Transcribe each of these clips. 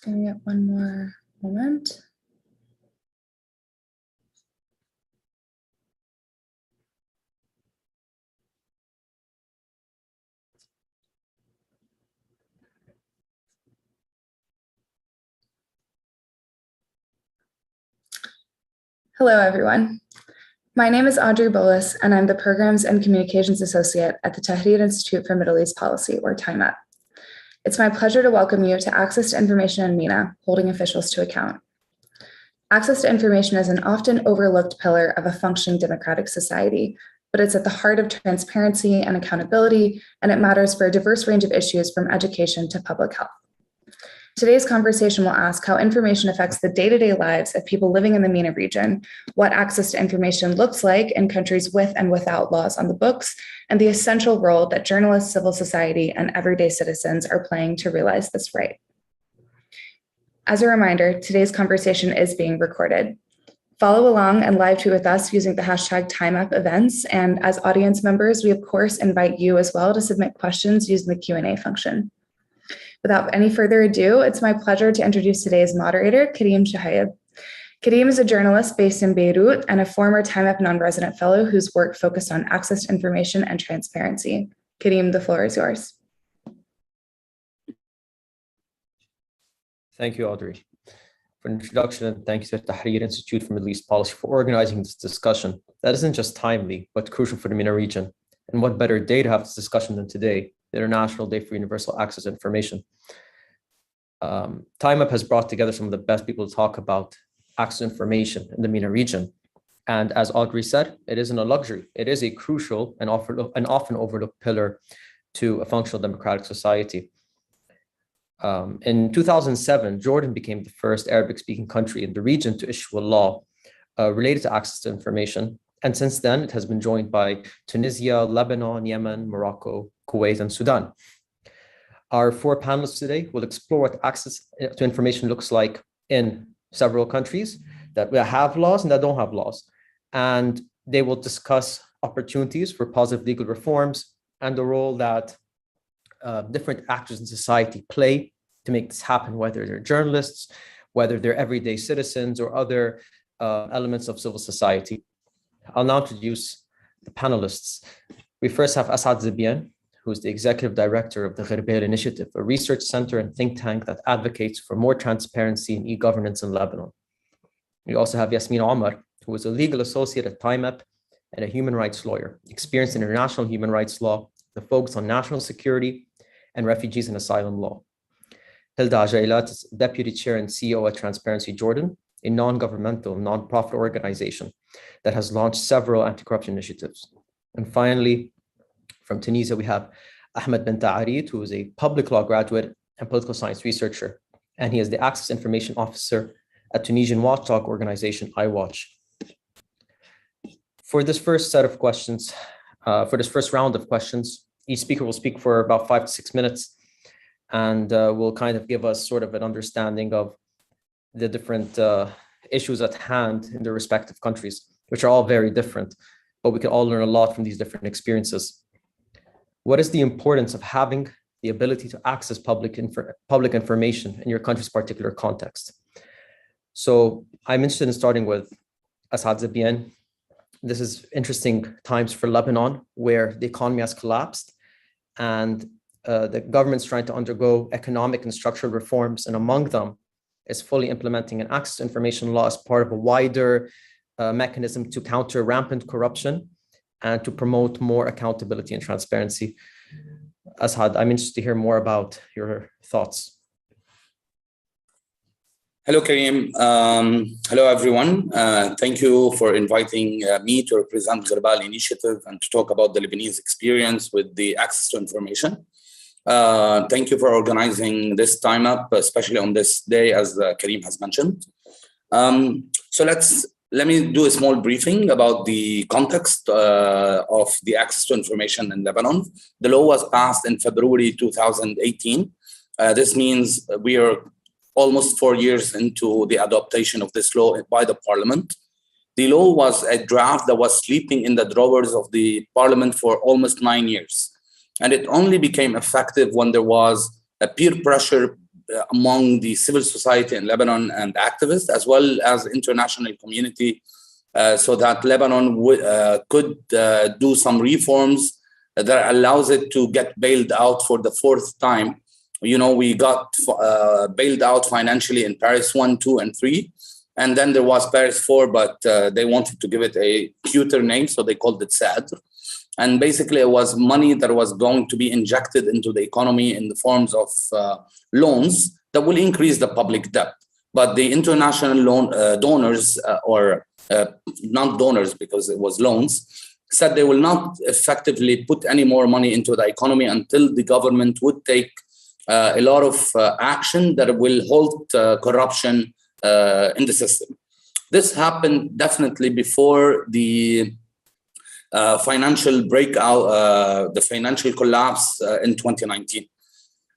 Just gonna get one more moment. Hello, everyone. My name is Audrey Bolus, and I'm the Programs and Communications Associate at the Tahrir Institute for Middle East Policy, or TIMEP. It's my pleasure to welcome you to Access to Information in MENA, Holding Officials to Account. Access to information is an often overlooked pillar of a functioning democratic society, but it's at the heart of transparency and accountability, and it matters for a diverse range of issues from education to public health. Today's conversation will ask how information affects the day-to-day lives of people living in the MENA region, what access to information looks like in countries with and without laws on the books, and the essential role that journalists, civil society, and everyday citizens are playing to realize this right. As a reminder, today's conversation is being recorded. Follow along and live tweet with us using the hashtag #TimeUpEvents, and as audience members, we of course invite you as well to submit questions using the Q&A function. Without any further ado, it's my pleasure to introduce today's moderator, Karim Shahayeb. Karim is a journalist based in Beirut and a former TimeUp non-resident fellow whose work focused on access to information and transparency. Karim, the floor is yours. Thank you, Audrey, for the introduction, and thank you to the Tahrir Institute for Middle East Policy for organizing this discussion that isn't just timely, but crucial for the MENA region. And what better day to have this discussion than today, the International Day for Universal Access to Information. TimeUp has brought together some of the best people to talk about access to information in the MENA region. And as Audrey said, it isn't a luxury. It is a crucial and often overlooked pillar to a functional democratic society. In 2007, Jordan became the first Arabic-speaking country in the region to issue a law related to access to information. And since then, it has been joined by Tunisia, Lebanon, Yemen, Morocco, Kuwait, and Sudan. Our four panelists today will explore what access to information looks like in several countries that have laws and that don't have laws. And they will discuss opportunities for positive legal reforms and the role that different actors in society play to make this happen, whether they're journalists, whether they're everyday citizens, or other elements of civil society. I'll now introduce the panelists. We first have Asad Zebian, who is the executive director of the Gherbeil Initiative, a research center and think tank that advocates for more transparency in e-governance in Lebanon. We also have Yasmin Omar, who is a legal associate at TimeUp and a human rights lawyer, experienced in international human rights law, with a focus on national security and refugees and asylum law. Hilda Ajailat is deputy chair and CEO at Transparency Jordan, a non-governmental, non-profit organization that has launched several anti-corruption initiatives. And finally, from Tunisia, we have Ahmed Ben Ta'arid, who is a public law graduate and political science researcher, and he is the Access Information Officer at Tunisian watchdog organization iWatch. For this first set of questions, for this first round of questions, each speaker will speak for about 5 to 6 minutes, and will kind of give us sort of an understanding of the different issues at hand in their respective countries, which are all very different, but we can all learn a lot from these different experiences. What is the importance of having the ability to access public information in your country's particular context? So I'm interested in starting with Asad Zebian. This is interesting times for Lebanon, where the economy has collapsed and the government's trying to undergo economic and structural reforms, and among them is fully implementing an access to information law as part of a wider mechanism to counter rampant corruption and to promote more accountability and transparency. Asad, I'm interested to hear more about your thoughts. Hello, Karim. Hello, everyone. Thank you for inviting me to represent the Gherbeil Initiative and to talk about the Lebanese experience with the access to information. Thank you for organizing this time up, especially on this day, as Karim has mentioned. So let me do a small briefing about the context of the access to information in Lebanon. The law was passed in February 2018. This means we are almost 4 years into the adoption of this law by the parliament. The law was a draft that was sleeping in the drawers of the parliament for almost 9 years. And it only became effective when there was a peer pressure among the civil society in Lebanon and activists, as well as international community, so that Lebanon could do some reforms that allows it to get bailed out for the fourth time. You know, we got bailed out financially in Paris 1, 2, and 3. And then there was Paris 4, but they wanted to give it a cuter name, so they called it SADR. And basically, it was money that was going to be injected into the economy in the forms of loans that will increase the public debt. But the international loan donors, or not donors because it was loans, said they will not effectively put any more money into the economy until the government would take a lot of action that will halt corruption in the system. This happened definitely before the financial breakout, the financial collapse in 2019.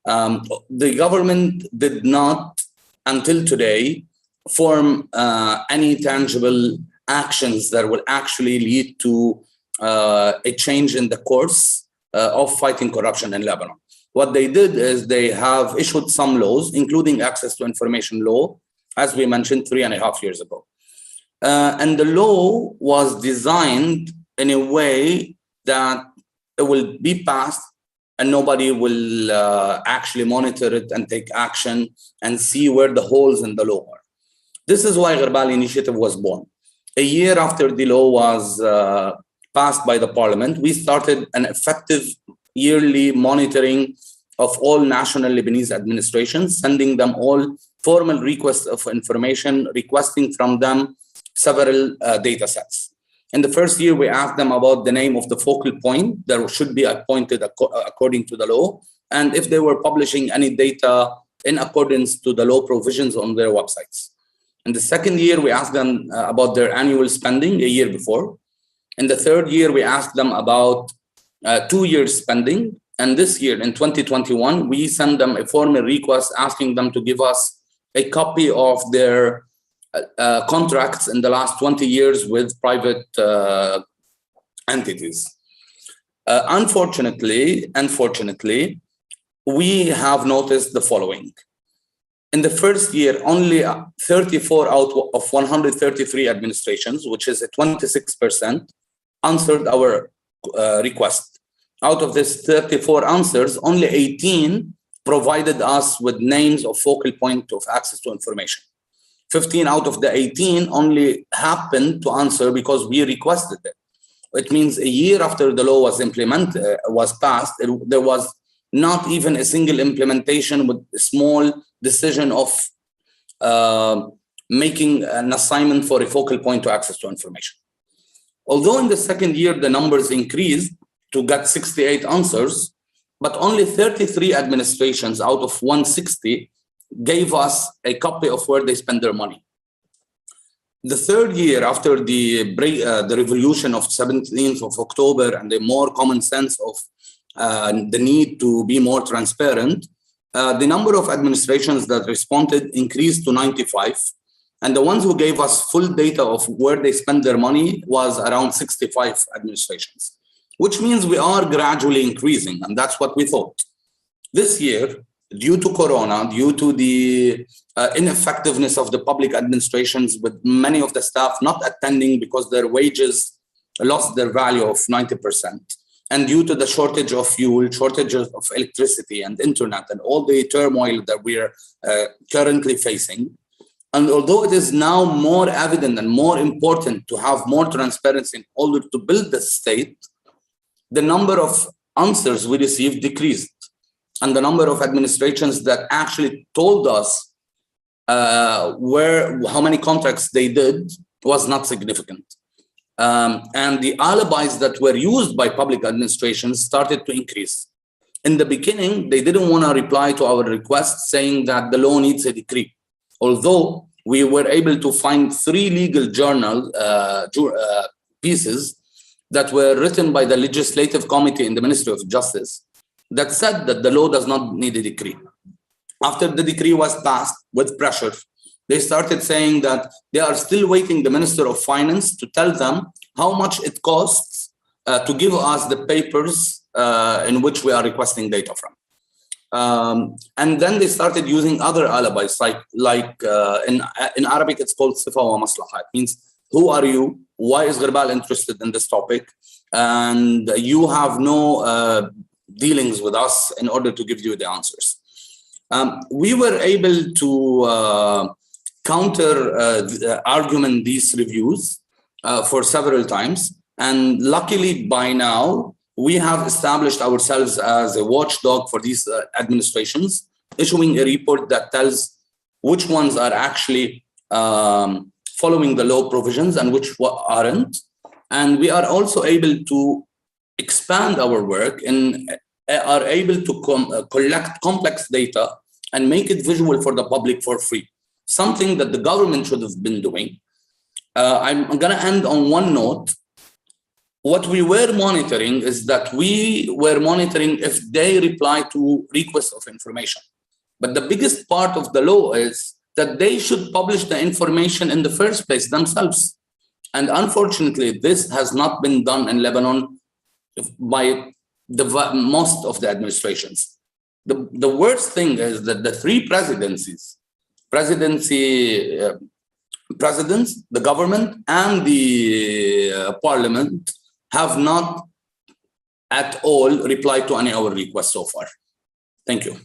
The government did not, until today, form any tangible actions that will actually lead to a change in the course of fighting corruption in Lebanon. What they did is they have issued some laws, including access to information law, as we mentioned 3.5 years ago. And the law was designed in a way that it will be passed and nobody will actually monitor it and take action and see where the holes in the law are. This is why Gharbal Initiative was born. A year after the law was passed by the parliament, we started an effective yearly monitoring of all national Lebanese administrations, sending them all formal requests of information, requesting from them several data sets. In the first year, we asked them about the name of the focal point that should be appointed according to the law, and if they were publishing any data in accordance to the law provisions on their websites. In the second year, we asked them about their annual spending a year before. In the third year, we asked them about 2 years spending. And this year, in 2021, we sent them a formal request asking them to give us a copy of their contracts in the last 20 years with private entities. Unfortunately, we have noticed the following. In the first year, only 34 out of 133 administrations, which is a 26%, answered our request. Out of this 34 answers, only 18 provided us with names of focal point of access to information. 15 out of the 18 only happened to answer because we requested it. It means a year after the law was passed, there was not even a single implementation with a small decision of making an assignment for a focal point to access to information. Although in the second year, the numbers increased to get 68 answers, but only 33 administrations out of 160 gave us a copy of where they spend their money. The third year after the revolution of 17th of October and the more common sense of the need to be more transparent, the number of administrations that responded increased to 95. And the ones who gave us full data of where they spend their money was around 65 administrations, which means we are gradually increasing. And that's what we thought. This year, due to Corona, due to the ineffectiveness of the public administrations, with many of the staff not attending because their wages lost their value of 90%, and due to the shortage of fuel, shortages of electricity and internet, and all the turmoil that we are currently facing, and although it is now more evident and more important to have more transparency in order to build the state, the number of answers we received decreased. And the number of administrations that actually told us how many contracts they did was not significant. And the alibis that were used by public administrations started to increase. In the beginning, they didn't want to reply to our request saying that the law needs a decree. Although we were able to find 3 legal journal pieces that were written by the Legislative Committee in the Ministry of Justice that said that the law does not need a decree. After the decree was passed with pressure, they started saying that they are still waiting the Minister of Finance to tell them how much it costs to give us the papers in which we are requesting data from. And then they started using other alibis, like in Arabic, it's called sifa wa maslaha. It means, who are you? Why is Gharbal interested in this topic? And you have no dealings with us in order to give you the answers. We were able to argument these reviews for several times. And luckily by now, we have established ourselves as a watchdog for these administrations, issuing a report that tells which ones are actually following the law provisions and which aren't. And we are also able to expand our work and are able to collect complex data and make it visual for the public for free, something that the government should have been doing. I'm going to end on one note. What we were monitoring is that we were monitoring if they reply to requests of information. But the biggest part of the law is that they should publish the information in the first place themselves. And unfortunately, this has not been done in Lebanon by most of the administrations. The worst thing is that the three presidents, the government, and the parliament have not at all replied to any of our requests so far. Thank you.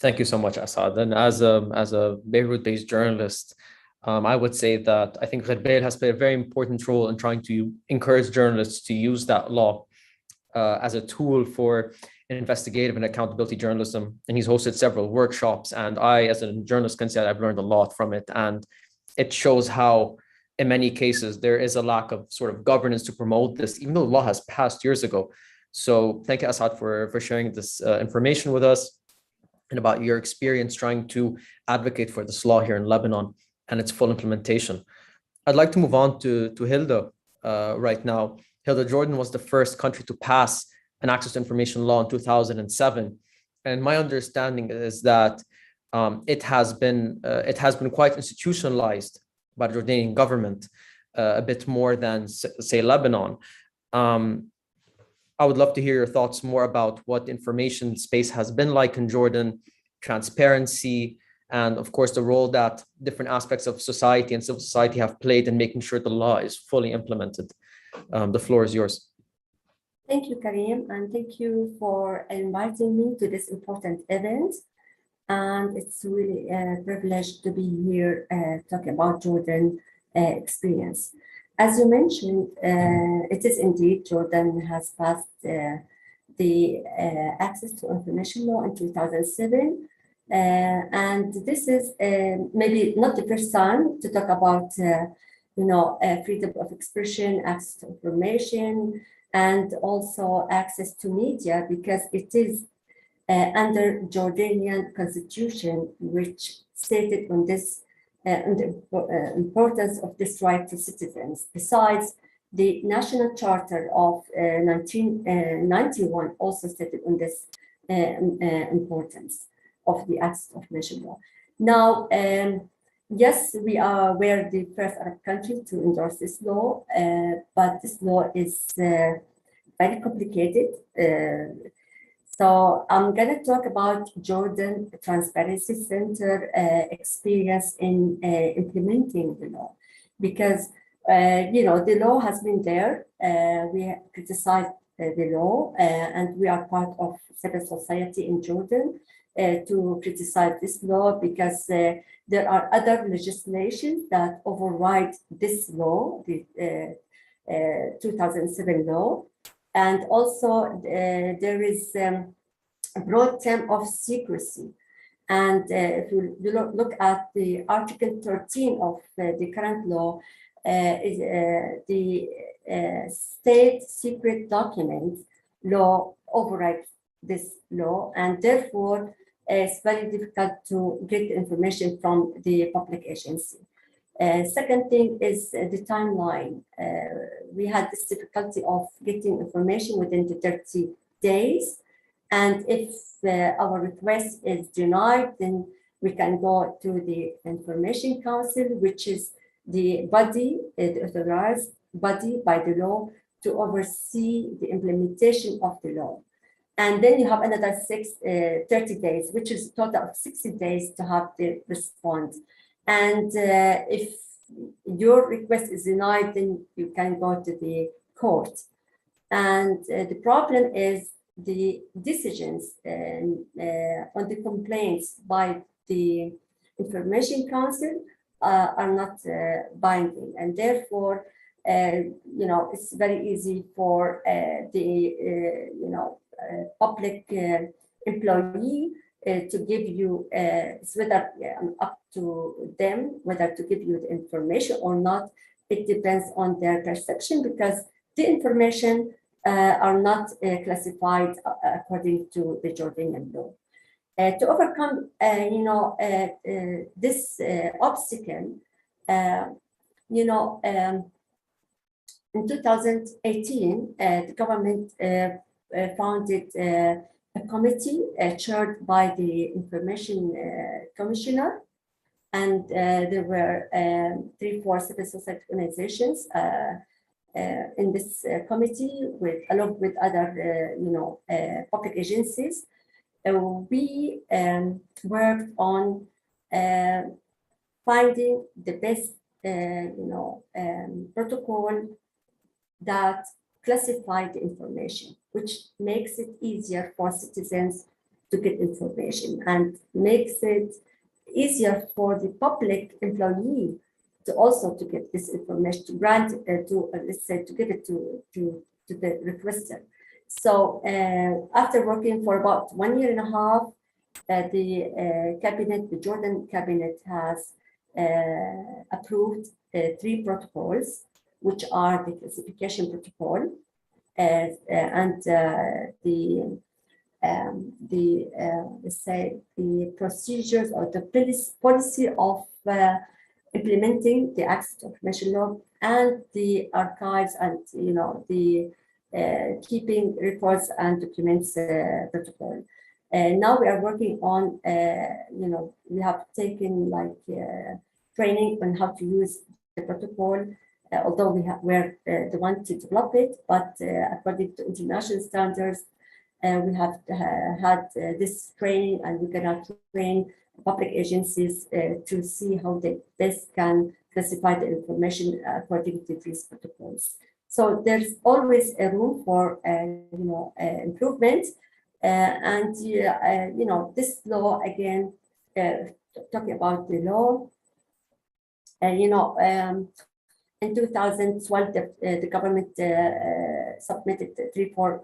Thank you so much, Asad. And as a Beirut-based journalist, I would say that I think Gharbal has played a very important role in trying to encourage journalists to use that law as a tool for investigative and accountability journalism. And he's hosted several workshops. And I, as a journalist, can say I've learned a lot from it. And it shows how, in many cases, there is a lack of sort of governance to promote this, even though the law has passed years ago. So thank you, Asad, for sharing this information with us and about your experience trying to advocate for this law here in Lebanon and its full implementation. I'd like to move on to Hilda right now. Hilda, Jordan was the first country to pass an access to information law in 2007. And my understanding is that it has been quite institutionalized by the Jordanian government, a bit more than, say, Lebanon. I would love to hear your thoughts more about what the information space has been like in Jordan, transparency, and of course, the role that different aspects of society and civil society have played in making sure the law is fully implemented. The floor is yours. Thank you, Karim, and thank you for inviting me to this important event. And it's really a privilege to be here talking about Jordan experience. As you mentioned, it is indeed Jordan has passed the access to information law in 2007. And this is maybe not the first time to talk about freedom of expression, access to information, and also access to media, because it is under Jordanian constitution, which stated on this the importance of this right to citizens. Besides, the National Charter of 1991 also stated on this importance of the access to information law. Now, yes, we're the first Arab country to endorse this law, but this law is very complicated. So I'm going to talk about Jordan Transparency Center experience in implementing the law, because the law has been there. We criticized the law, and we are part of civil society in Jordan to criticize this law, because there are other legislations that override this law, the 2007 law. And also there is a broad term of secrecy. And if you look at the Article 13 of the current law, the state secret document law overrides this law, and therefore it's very difficult to get information from the public agency. Second thing is the timeline. We had this difficulty of getting information within the 30 days. And if our request is denied, then we can go to the Information Council, which is the body, the authorized body by the law to oversee the implementation of the law. And then you have another 30 days, which is a total of 60 days to have the response. And if your request is denied, then you can go to the court. And the problem is the decisions on the complaints by the Information Council are not binding, and therefore, it's very easy for the public employee to give you. It's whether up to them whether to give you the information or not. It depends on their perception, because the information are not classified according to the Jordanian law. To overcome, this obstacle, in 2018, the government founded a committee chaired by the Information Commissioner, and there were 3-4 civil society organizations in this committee, along with other, public agencies. We worked on finding the best, protocol that classified the information, which makes it easier for citizens to get information and makes it easier for the public employee to also to get this information, to grant to give it to the requester. So after working for about 1.5 years, the cabinet, the Jordan cabinet, has approved 3 protocols, which are the classification protocol and let's say the procedures or the policy of implementing the access to information law, and the archives, and the keeping records and documents protocol. Now we are working on we have taken training on how to use the protocol, although we're the one to develop it, but according to international standards, we have had this training, and we're gonna train public agencies to see how they best can classify the information according to these protocols. So there's always a room for improvement, and this law, again, talking about the law, in 2012, the government submitted 3-4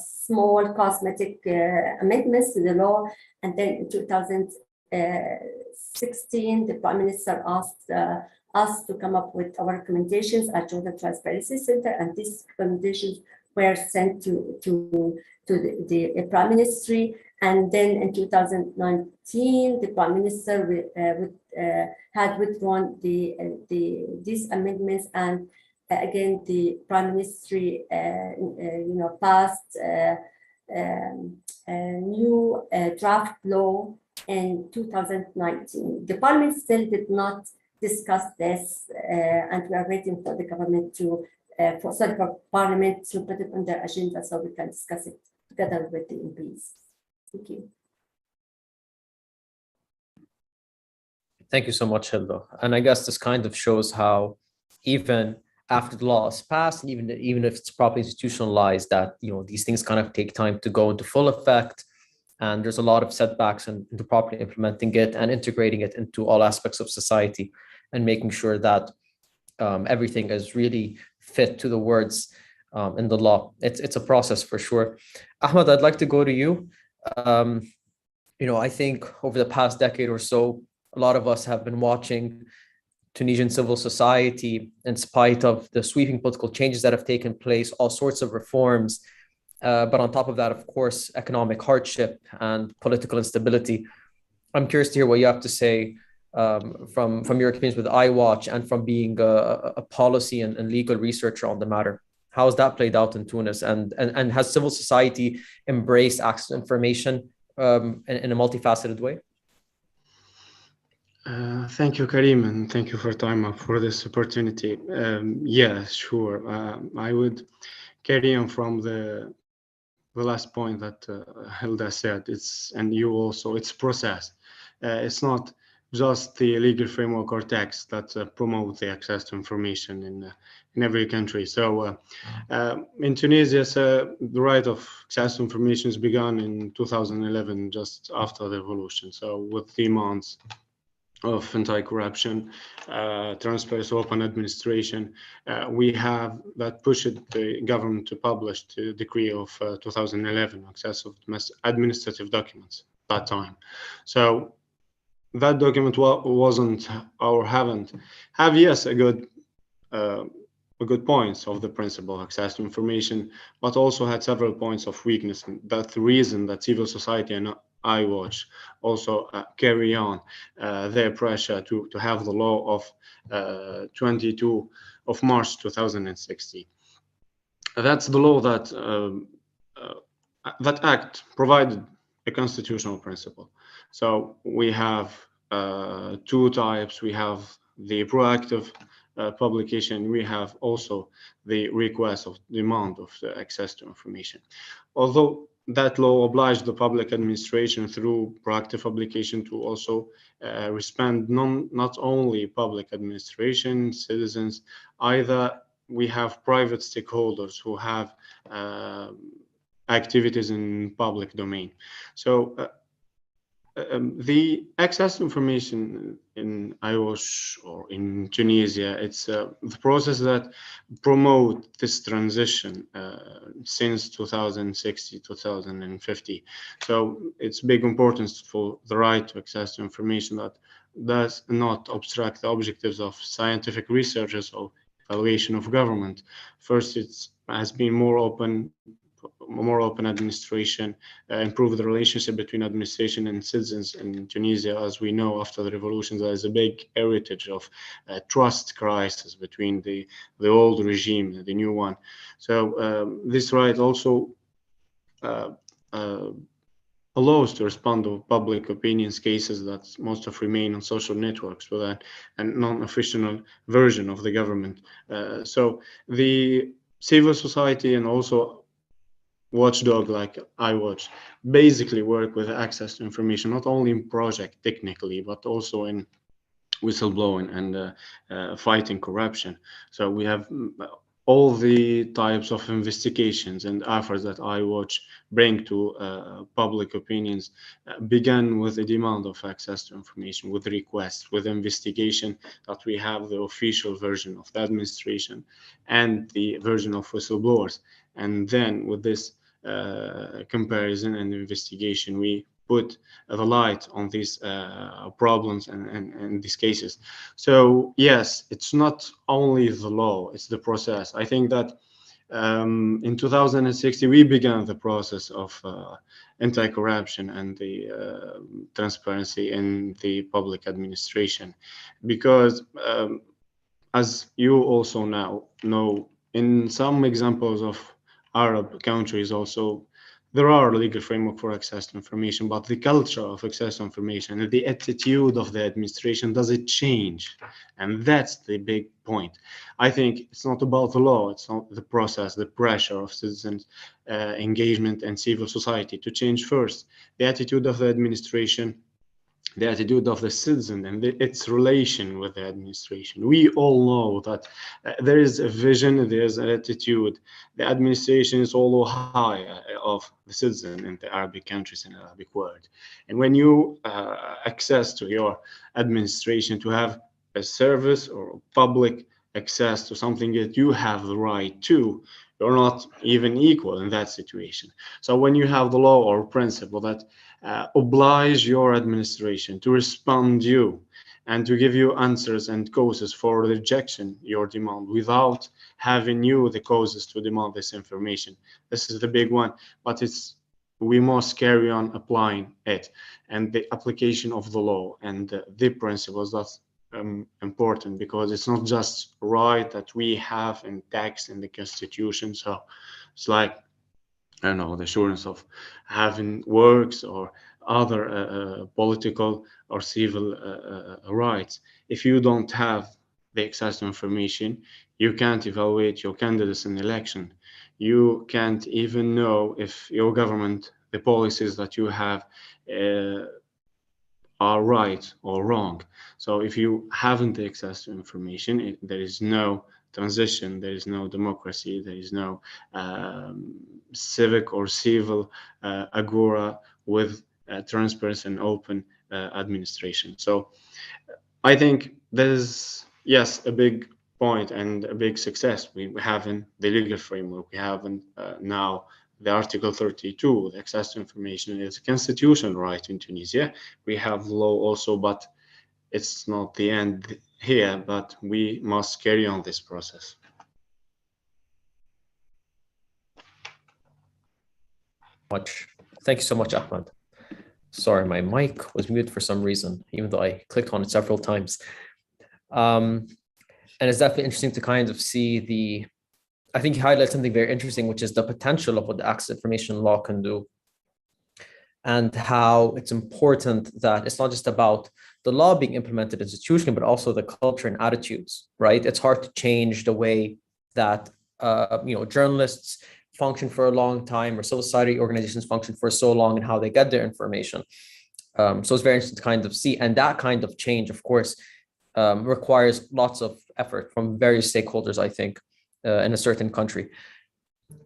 small cosmetic amendments to the law, and then in 2016, the Prime Minister asked us to come up with our recommendations at Jordan Transparency Center, and these recommendations were sent to the Prime Ministry. And then in 2019, the Prime Minister had withdrawn these amendments, and again the Prime Ministry passed a new draft law in 2019. The Parliament still did not discuss this, and we are waiting for the government for Parliament to put it on their agenda so we can discuss it together with the MPs. Thank you. Thank you so much, Hilda. And I guess this kind of shows how even after the law is passed, and even if it's properly institutionalized, that these things kind of take time to go into full effect, and there's a lot of setbacks into properly implementing it and integrating it into all aspects of society, and making sure that everything is really fit to the words in the law. It's a process for sure. Ahmed, I'd like to go to you. I think over the past decade or so, a lot of us have been watching Tunisian civil society, in spite of the sweeping political changes that have taken place, all sorts of reforms. But on top of that, of course, economic hardship and political instability. I'm curious to hear what you have to say from your experience with iWatch and from being a policy and legal researcher on the matter. How has that played out in Tunis? And has civil society embraced access to information in a multifaceted way? Thank you, Karim, and thank you for for this opportunity. Yeah, sure. I would carry on from the the last point that Hilda said, and you also, it's process. It's not just the legal framework or text that promote the access to information in every country. So in Tunisia, the right of access to information has begun in 2011, just after the revolution. So with demands of anti-corruption, transparency, open administration, we have that pushed the government to publish the decree of 2011, access of administrative documents at that time. So that document wasn't or have yes a good points of the principle access to information, but also had several points of weakness. And that's the reason that civil society and iWatch also carry on their pressure to have the law of 22 of March 2016. That's the law that act provided a constitutional principle. So we have two types. We have the proactive publication. We have also the request of demand of the access to information. Although that law obliged the public administration through proactive publication to also respond not only public administration, citizens, either we have private stakeholders who have activities in public domain. So the access to information in IOSH or in Tunisia, it's the process that promote this transition since 2060, 2050. So it's big importance for the right to access to information that does not obstruct the objectives of scientific researchers or evaluation of government. First, it has been more open administration, improve the relationship between administration and citizens in Tunisia. As we know, after the revolution, there is a big heritage of trust crisis between the old regime and the new one. So this right also allows to respond to public opinions cases that most of remain on social networks with a non-official version of the government. So the civil society and also watchdog like iWatch basically work with access to information, not only in project technically, but also in whistleblowing and fighting corruption. So we have all the types of investigations and efforts that iWatch bring to public opinions began with a demand of access to information, with requests, with investigation, that we have the official version of the administration and the version of whistleblowers. And then with this comparison and investigation, we put the light on these problems and these cases. So yes, it's not only the law, it's the process. I think that in 2016, we began the process of anti-corruption and the transparency in the public administration, because as you also now know, in some examples of Arab countries also, there are legal framework for access to information, but the culture of access to information and the attitude of the administration, does it change? And that's the big point. I think it's not about the law, it's not the process, the pressure of citizens, engagement and civil society to change first. The attitude of the administration, the attitude of the citizen and its relation with the administration. We all know that there is a vision, there's an attitude. The administration is all high of the citizen in the Arabic countries and Arabic world. And when you access to your administration to have a service or public access to something that you have the right to, you're not even equal in that situation. So when you have the law or principle that oblige your administration to respond you and to give you answers and causes for rejection your demand without having you the causes to demand this information, this is the big one. But we must carry on applying it, and the application of the law and the principles, that's important, because it's not just right that we have in text in the constitution. So it's like, I don't know, the assurance of having works or other political or civil rights. If you don't have the access to information, you can't evaluate your candidates in election. you can't even know if your government, the policies that you have, are right or wrong. So if you haven't access to information, there is no transition, there is no democracy, there is no civic or civil agora with transparent and open administration. So I think that is, yes, a big point and a big success. We have in the legal framework, we have in, now the Article 32, the access to information is a constitutional right in Tunisia. We have law also, but it's not the end here, but we must carry on this process. Thank you so much, Ahmed. Sorry, my mic was muted for some reason, even though I clicked on it several times. And it's definitely interesting to kind of see I think you highlight something very interesting, which is the potential of what the access information law can do, and how it's important that it's not just about the law being implemented institutionally, but also the culture and attitudes, right? It's hard to change the way that journalists function for a long time, or civil society organizations function for so long, and how they get their information. So it's very interesting to kind of see, and that kind of change, of course, requires lots of effort from various stakeholders, I think, in a certain country.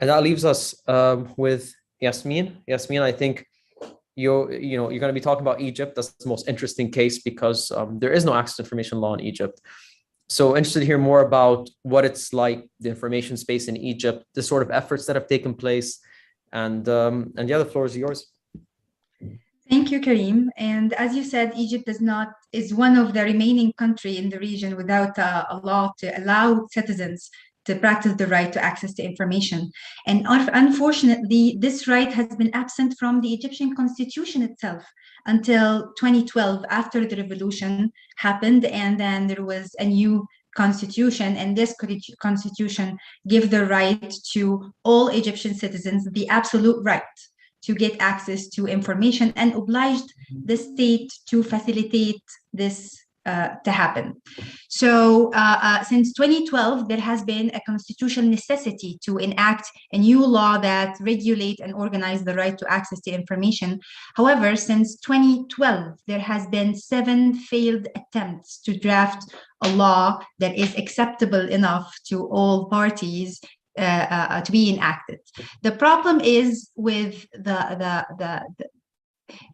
And that leaves us with Yasmin. Yasmin, I think you're going to be talking about Egypt. That's the most interesting case because there is no access to information law in Egypt. So interested to hear more about what it's like, the information space in Egypt, the sort of efforts that have taken place, and yeah, the floor is yours. Thank you, Karim. And as you said, Egypt is one of the remaining countries in the region without a law to allow citizens to practice the right to access to information. And unfortunately, this right has been absent from the Egyptian constitution itself until 2012, after the revolution happened, and then there was a new constitution, and this constitution gave the right to all Egyptian citizens, the absolute right to get access to information, and obliged the state to facilitate this to happen. So since 2012, there has been a constitutional necessity to enact a new law that regulate and organize the right to access to information. However, since 2012, there has been 7 failed attempts to draft a law that is acceptable enough to all parties to be enacted. The problem is with the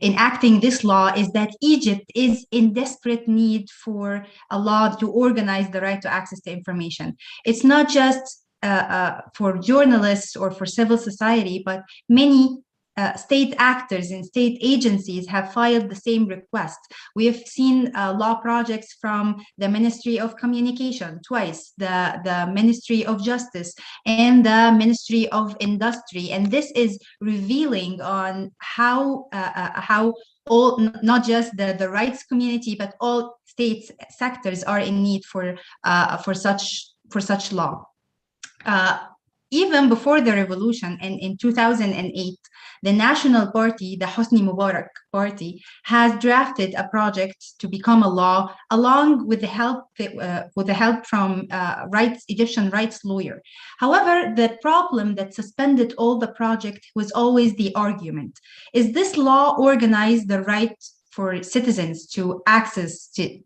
enacting this law is that Egypt is in desperate need for a law to organize the right to access to information. It's not just for journalists or for civil society, but many state actors and state agencies have filed the same request. We have seen law projects from the Ministry of Communication twice, the Ministry of Justice, and the Ministry of Industry. And this is revealing on how all, not just the rights community, but all state sectors are in need for such law. Even before the revolution, and in 2008, the National Party, the Hosni Mubarak Party, has drafted a project to become a law, along with the help from Egyptian rights lawyer. However, the problem that suspended all the project was always the argument: is this law organize the right for citizens to access to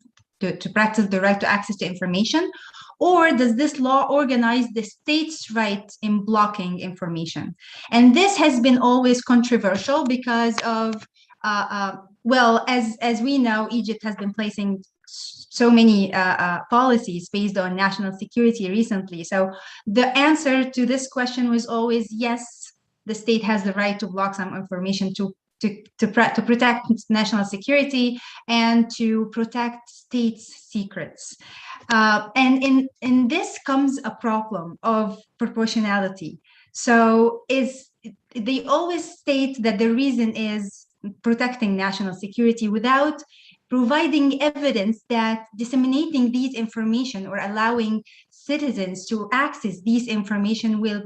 practice the right to access to information, or does this law organize the state's right in blocking information? And this has been always controversial because of, well, as we know, Egypt has been placing so many policies based on national security recently. So the answer to this question was always yes, the state has the right to block some information to protect national security and to protect states' secrets. And in this comes a problem of proportionality. So they always state that the reason is protecting national security without providing evidence that disseminating these information or allowing citizens to access these information will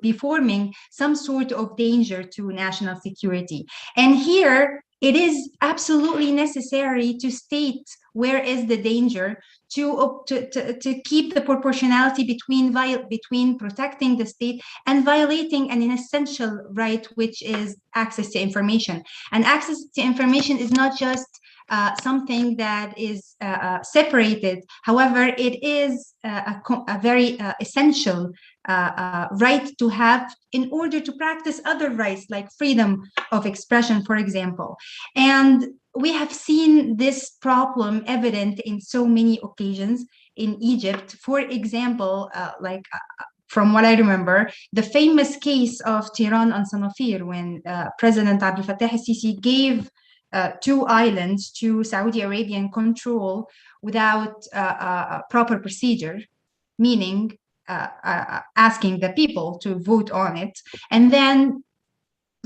be forming some sort of danger to national security. And here, it is absolutely necessary to state where is the danger to keep the proportionality between protecting the state and violating an essential right, which is access to information. And access to information is not just something that is separated. However, it is a very essential right to have in order to practice other rights like freedom of expression, for example. And we have seen this problem evident in so many occasions in Egypt. For example, from what I remember, the famous case of Tiran and Sanafir, when President Abdel Fattah al-Sisi gave 2 islands to Saudi Arabian control without proper procedure, meaning asking the people to vote on it. And then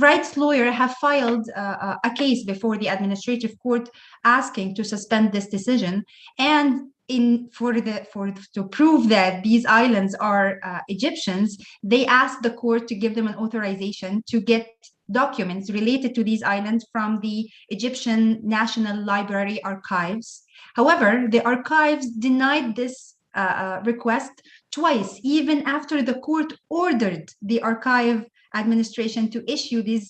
rights lawyers have filed a case before the administrative court asking to suspend this decision. And to prove that these islands are Egyptians, they asked the court to give them an authorization to get documents related to these islands from the Egyptian National Library archives. However, the archives denied this request twice, even after the court ordered the archive administration to issue these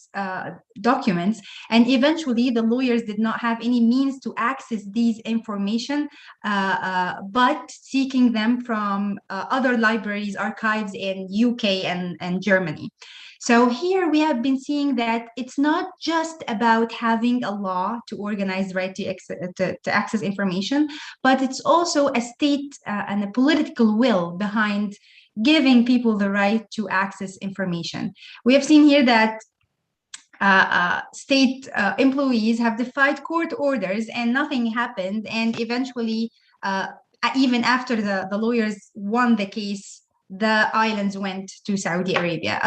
documents. And eventually the lawyers did not have any means to access these information, but seeking them from other libraries, archives in UK and Germany. So here we have been seeing that it's not just about having a law to organize the right to access information, but it's also a state and a political will behind giving people the right to access information. We have seen here that state employees have defied court orders and nothing happened. And eventually, even after the lawyers won the case, the islands went to Saudi Arabia.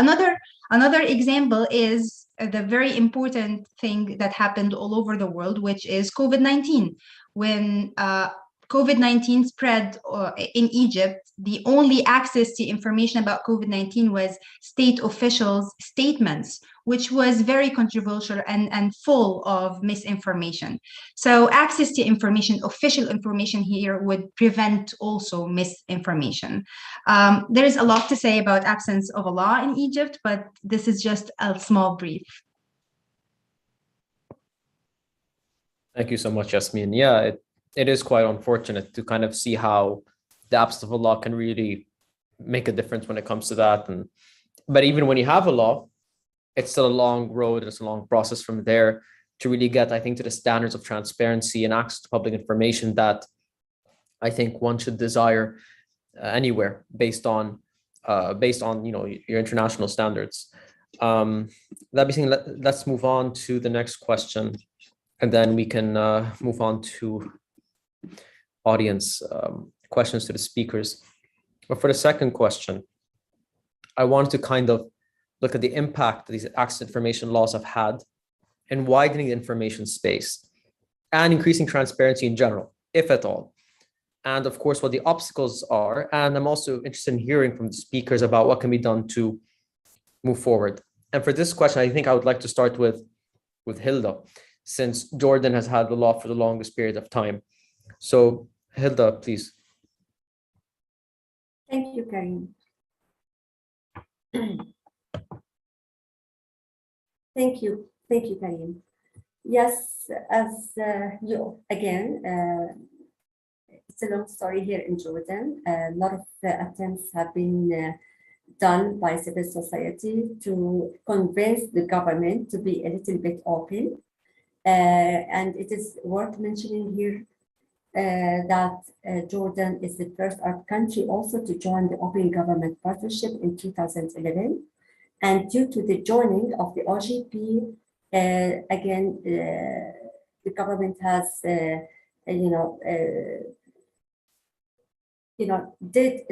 Another example is the very important thing that happened all over the world, which is COVID-19. When COVID-19 spread in Egypt, the only access to information about COVID-19 was state officials' statements, which was very controversial and full of misinformation. So access to information, official information here, would prevent also misinformation. There is a lot to say about absence of a law in Egypt, but this is just a small brief. Thank you so much, Yasmin. Yeah, it is quite unfortunate to kind of see how the absence of a law can really make a difference when it comes to that. But even when you have a law, it's still a long road. It's a long process from there to really get, I think, to the standards of transparency and access to public information that I think one should desire anywhere based on your international standards. That being said, let's move on to the next question, and then we can move on to audience questions to the speakers. But for the second question, I wanted to kind of look at the impact that these access information laws have had in widening the information space and increasing transparency in general, if at all. And of course, what the obstacles are. And I'm also interested in hearing from the speakers about what can be done to move forward. And for this question, I think I would like to start with Hilda, since Jordan has had the law for the longest period of time. So Hilda, please. Thank you, Karim. Thank you, Karim. Yes, as it's a long story here in Jordan. A lot of attempts have been done by civil society to convince the government to be a little bit open. And it is worth mentioning here that Jordan is the first Arab country also to join the Open Government Partnership in 2011. And due to the joining of the OGP, the government has, did a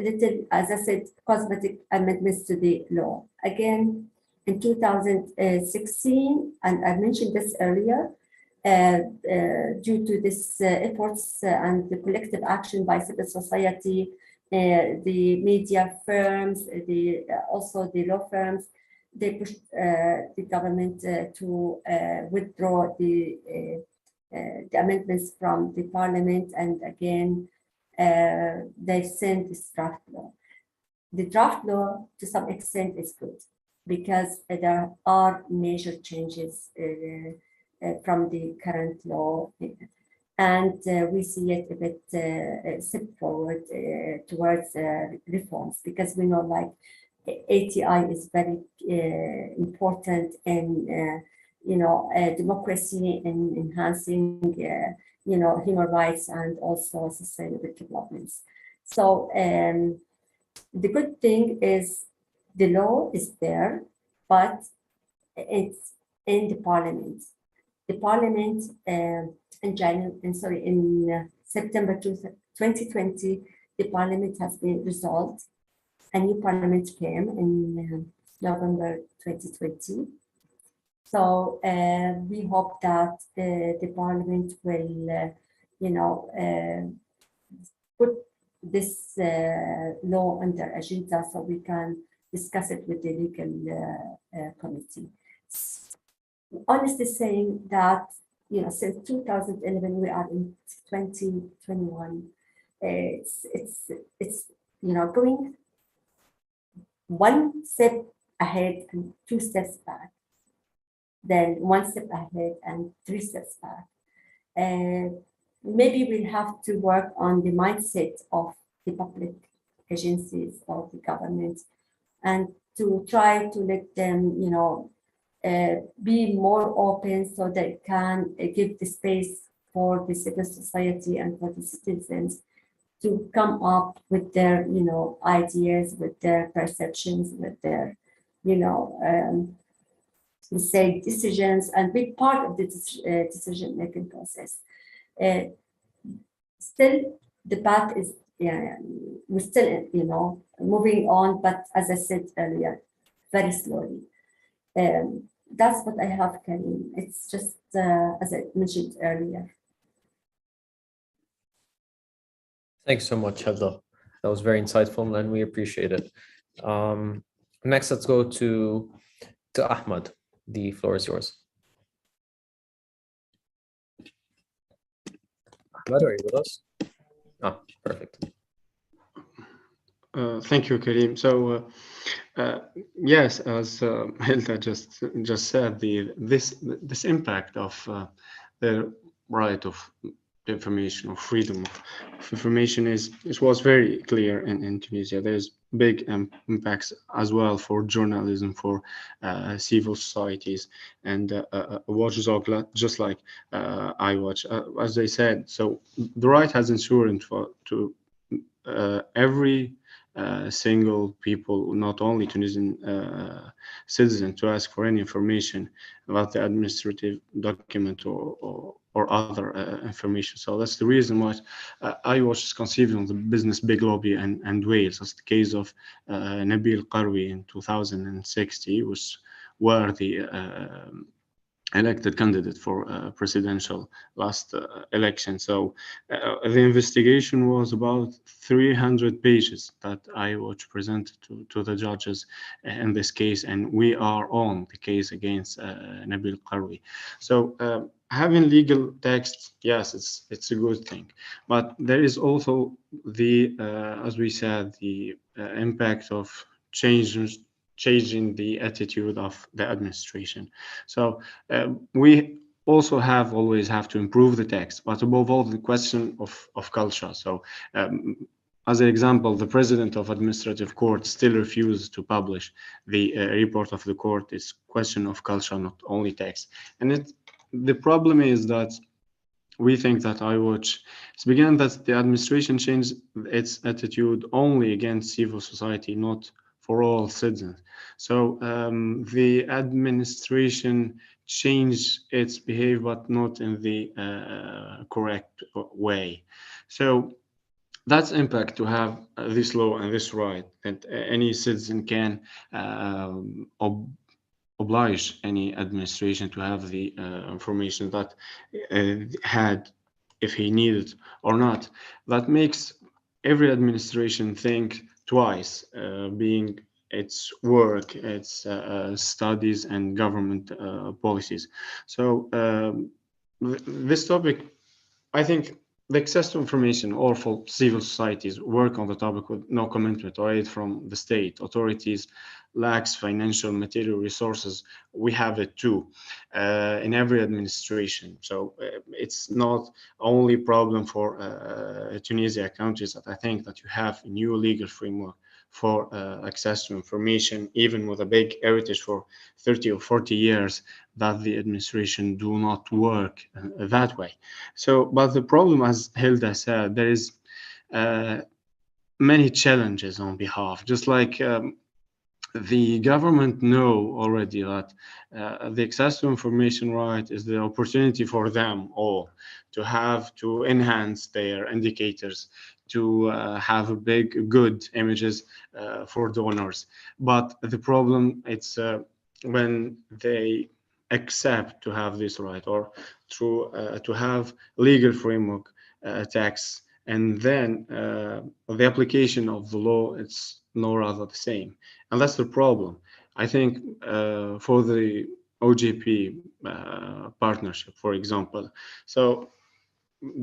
little, as I said, cosmetic amendments to the law. Again, in 2016, and I mentioned this earlier, due to this efforts and the collective action by civil society, the media firms, also the law firms, they pushed the government to withdraw the amendments from the parliament, and again, they sent this draft law. The draft law, to some extent, is good because there are major changes from the current law, and we see it a bit step forward towards reforms, because we know like ATI is very important in democracy and enhancing human rights and also sustainable developments. So the good thing is the law is there, but it's in the parliament. The parliament in September 2020, the parliament has been resolved. A new parliament came in November 2020. So we hope that the parliament will, put this law under agenda so we can discuss it with the legal committee. Honestly saying that, since 2011, we are in 2021. It's going one step ahead and two steps back, then one step ahead and three steps back. Maybe we'll have to work on the mindset of the public agencies or the government, and to try to let them, be more open so they can give the space for the civil society and for the citizens to come up with their, ideas, with their perceptions, with their, say decisions, and be part of the decision-making process. Still, the path is, we're still, moving on, but as I said earlier, very slowly. That's what I have, Karim. It's just, as I mentioned earlier. Thanks so much, Hedda. That was very insightful and we appreciate it. Next, let's go to Ahmad. The floor is yours. Ahmad, are you with us? Ah, perfect. Thank you, Karim. So, yes, as Hilda just said, this impact of the right of information or freedom of information was very clear in Tunisia. There's big impacts as well for journalism, for civil societies, and watchdog, just like iWatch, as they said. So the right has ensured to every single people, not only Tunisian citizen, to ask for any information about the administrative document or other information. So that's the reason why iWatch is conceiving the business big lobby and Wales, as the case of Nabil Qarwi in 2060, were the elected candidate for presidential last election. So the investigation was about 300 pages that iWatch presented to the judges in this case, and we are on the case against Nabil Qarwi. So having legal text, yes, it's a good thing, but there is also the, as we said, the impact of changing the attitude of the administration. So we also always have to improve the text, but above all, the question of culture. So as an example, the president of administrative court still refuses to publish the report of the court. It's question of culture, not only text. And the problem is that we think that iWatch, it's began that the administration changed its attitude only against civil society, not for all citizens. So the administration changed its behavior, but not in the correct way. So that's impact to have this law and this right, that any citizen can oblige any administration to have the information that had, if he needed or not. That makes every administration think twice, being its work, its studies and government policies. So this topic, I think the access to information or for civil societies work on the topic with no commitment or aid from the state authorities, lacks financial material resources. We have it too in every administration. So it's not only problem for Tunisia countries, that I think that you have a new legal framework for access to information, even with a big heritage for 30 or 40 years, that the administration do not work that way. So, but the problem, as Hilda said, there is many challenges on behalf, just like the government know already that the access to information right is the opportunity for them all to have to enhance their indicators, to have a big good images for donors. But the problem, it's when they accept to have this right, or through to have legal framework tax, and then the application of the law, it's no rather the same. And that's the problem. I think for the OGP partnership, for example, so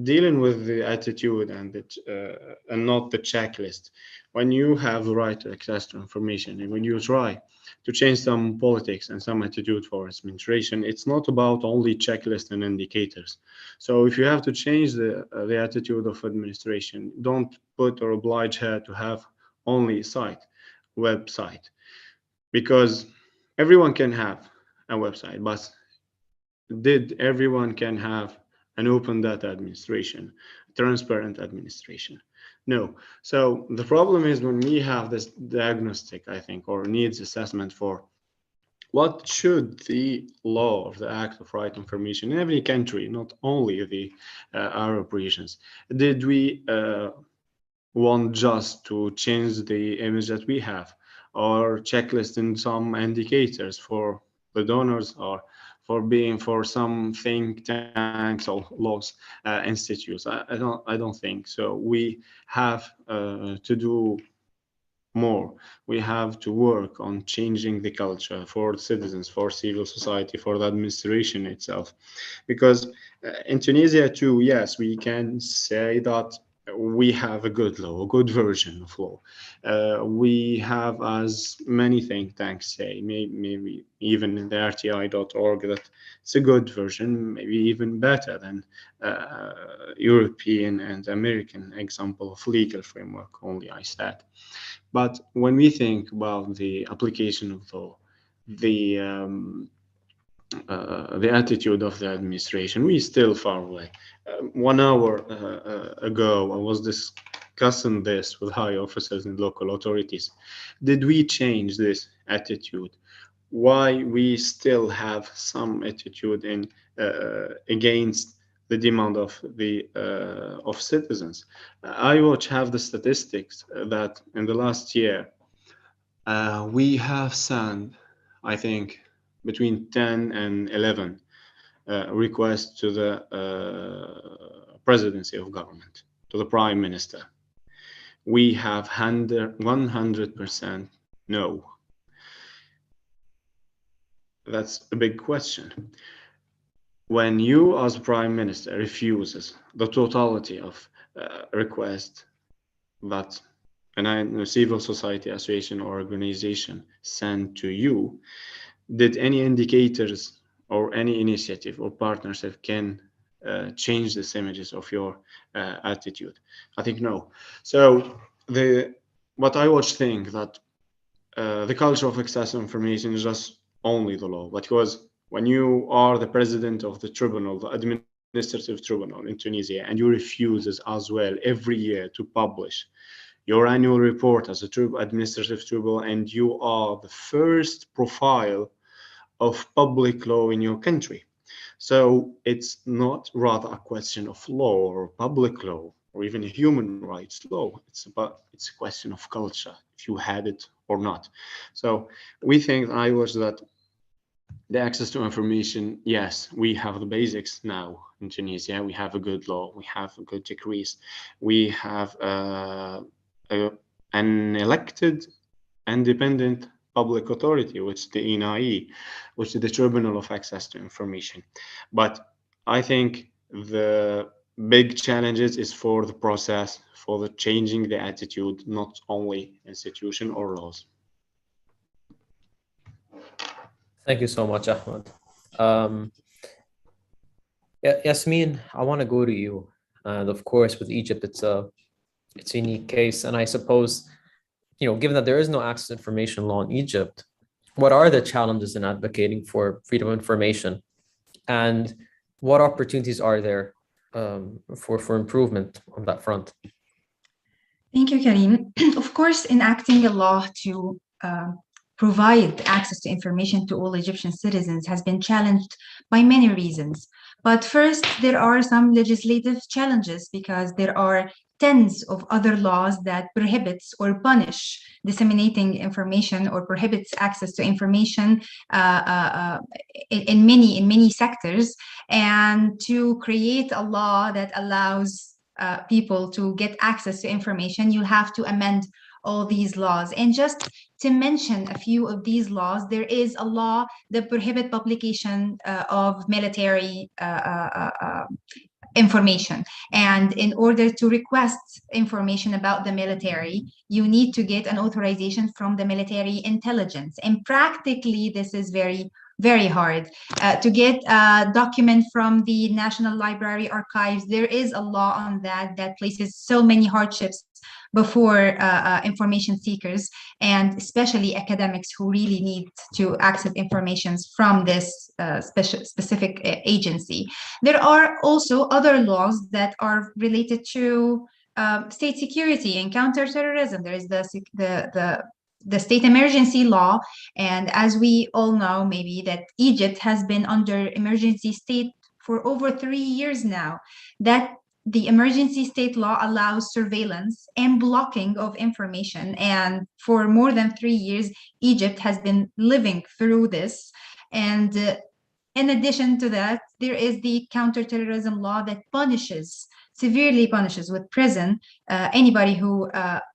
dealing with the attitude and not the checklist. When you have the right to access to information, and when you try to change some politics and some attitude for administration, it's not about only checklist and indicators. So if you have to change the attitude of administration, don't put or oblige her to have only a website, because everyone can have a website, but did everyone can have an open data administration, transparent administration? No. So the problem is when we have this diagnostic, I think, or needs assessment for what should the law of the Act of Right Information in every country, not only the Arab regions, did we want just to change the image that we have, or checklist in some indicators for the donors, or for being for some think tanks or laws institutes? I don't think so. We have to do more. We have to work on changing the culture for citizens, for civil society, for the administration itself. Because in Tunisia too, yes, we can say that we have a good law, a good version of law. We have, as many think tanks say, maybe even in the RTI.org, that it's a good version, maybe even better than European and American example of legal framework, only I said. But when we think about the application of law, the attitude of the administration, we still far away. 1 hour ago, I was discussing this with high officers and local authorities. Did we change this attitude? Why we still have some attitude in against the demand of the of citizens? I watch have the statistics that in the last year we have sent, I think, between 10 and 11 requests to the presidency of government, to the prime minister. We have 100% no. That's a big question. When you as prime minister refuses the totality of requests that a civil society association or organization send to you, did any indicators or any initiative or partnership can change these images of your attitude? I think no. So what I watch think that the culture of access to information is just only the law, because when you are the president of the tribunal, the administrative tribunal in Tunisia, and you refuses as well every year to publish your annual report as a administrative tribunal, and you are the first profile of public law in your country. So it's not rather a question of law or public law or even a human rights law. It's a question of culture, if you had it or not. So we think, I was that the access to information, yes, we have the basics now in Tunisia. We have a good law, we have good decrees, we have an elected independent public authority, which is the ENIE, which is the Tribunal of Access to Information. But I think the big challenges is for the process, for the changing the attitude, not only institution or laws. Thank you so much, Ahmed. Yasmin, I want to go to you. And of course, with Egypt, it's a unique case. And I suppose, given that there is no access to information law in Egypt, what are the challenges in advocating for freedom of information? And what opportunities are there for improvement on that front? Thank you, Karim. Of course, enacting a law to provide access to information to all Egyptian citizens has been challenged by many reasons. But first, there are some legislative challenges because there are tens of other laws that prohibits or punish disseminating information or prohibits access to information in many sectors. And to create a law that allows people to get access to information, you have to amend all these laws. And just to mention a few of these laws, there is a law that prohibits publication of military information. And in order to request information about the military, you need to get an authorization from the military intelligence. And practically, this is very, very hard. To get a document from the National Library Archives, there is a law on that places so many hardships before information seekers, and especially academics who really need to access information from this specific agency. There are also other laws that are related to state security and counterterrorism. There is the state emergency law, and as we all know, maybe that Egypt has been under emergency state for over 3 years now. That the emergency state law allows surveillance and blocking of information. And for more than 3 years, Egypt has been living through this. And in addition to that, there is the counterterrorism law that severely punishes with prison anybody who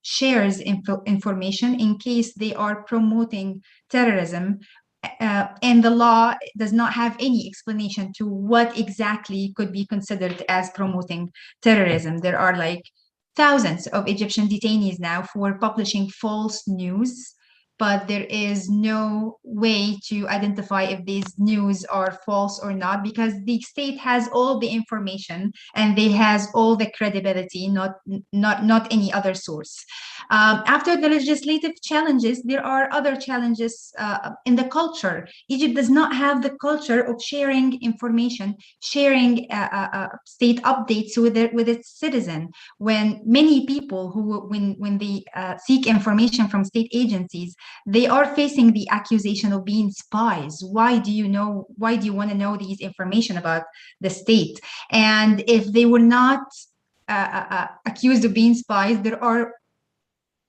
shares information in case they are promoting terrorism. And the law does not have any explanation to what exactly could be considered as promoting terrorism. There are like thousands of Egyptian detainees now for publishing false news, but there is no way to identify if these news are false or not, because the state has all the information and they has all the credibility, not any other source. After the legislative challenges, there are other challenges in the culture. Egypt does not have the culture of sharing information, sharing state updates with its citizen. When many people when they seek information from state agencies, they are facing the accusation of being spies. Why do you want to know these information about the state? And if they were not accused of being spies, there are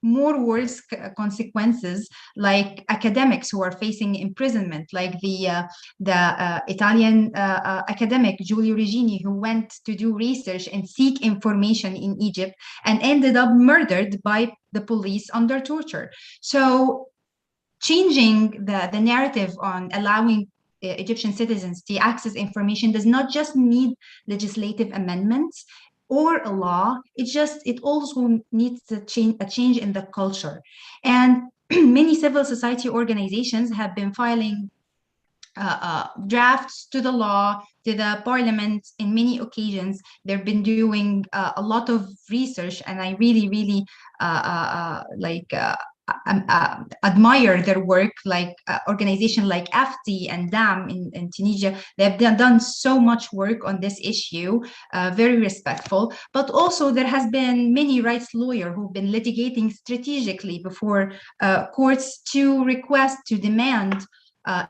more worse consequences, like academics who are facing imprisonment, like the Italian academic Giulio Regini, who went to do research and seek information in Egypt and ended up murdered by the police under torture. So changing the narrative on allowing Egyptian citizens to access information does not just need legislative amendments or a law. It also needs a change in the culture. And many civil society organizations have been filing drafts to the law, to the parliament in many occasions. They've been doing a lot of research, and I really admire their work, like organizations like AFTI and DAM in Tunisia. They've done so much work on this issue, very respectful. But also there has been many rights lawyers who've been litigating strategically before courts to demand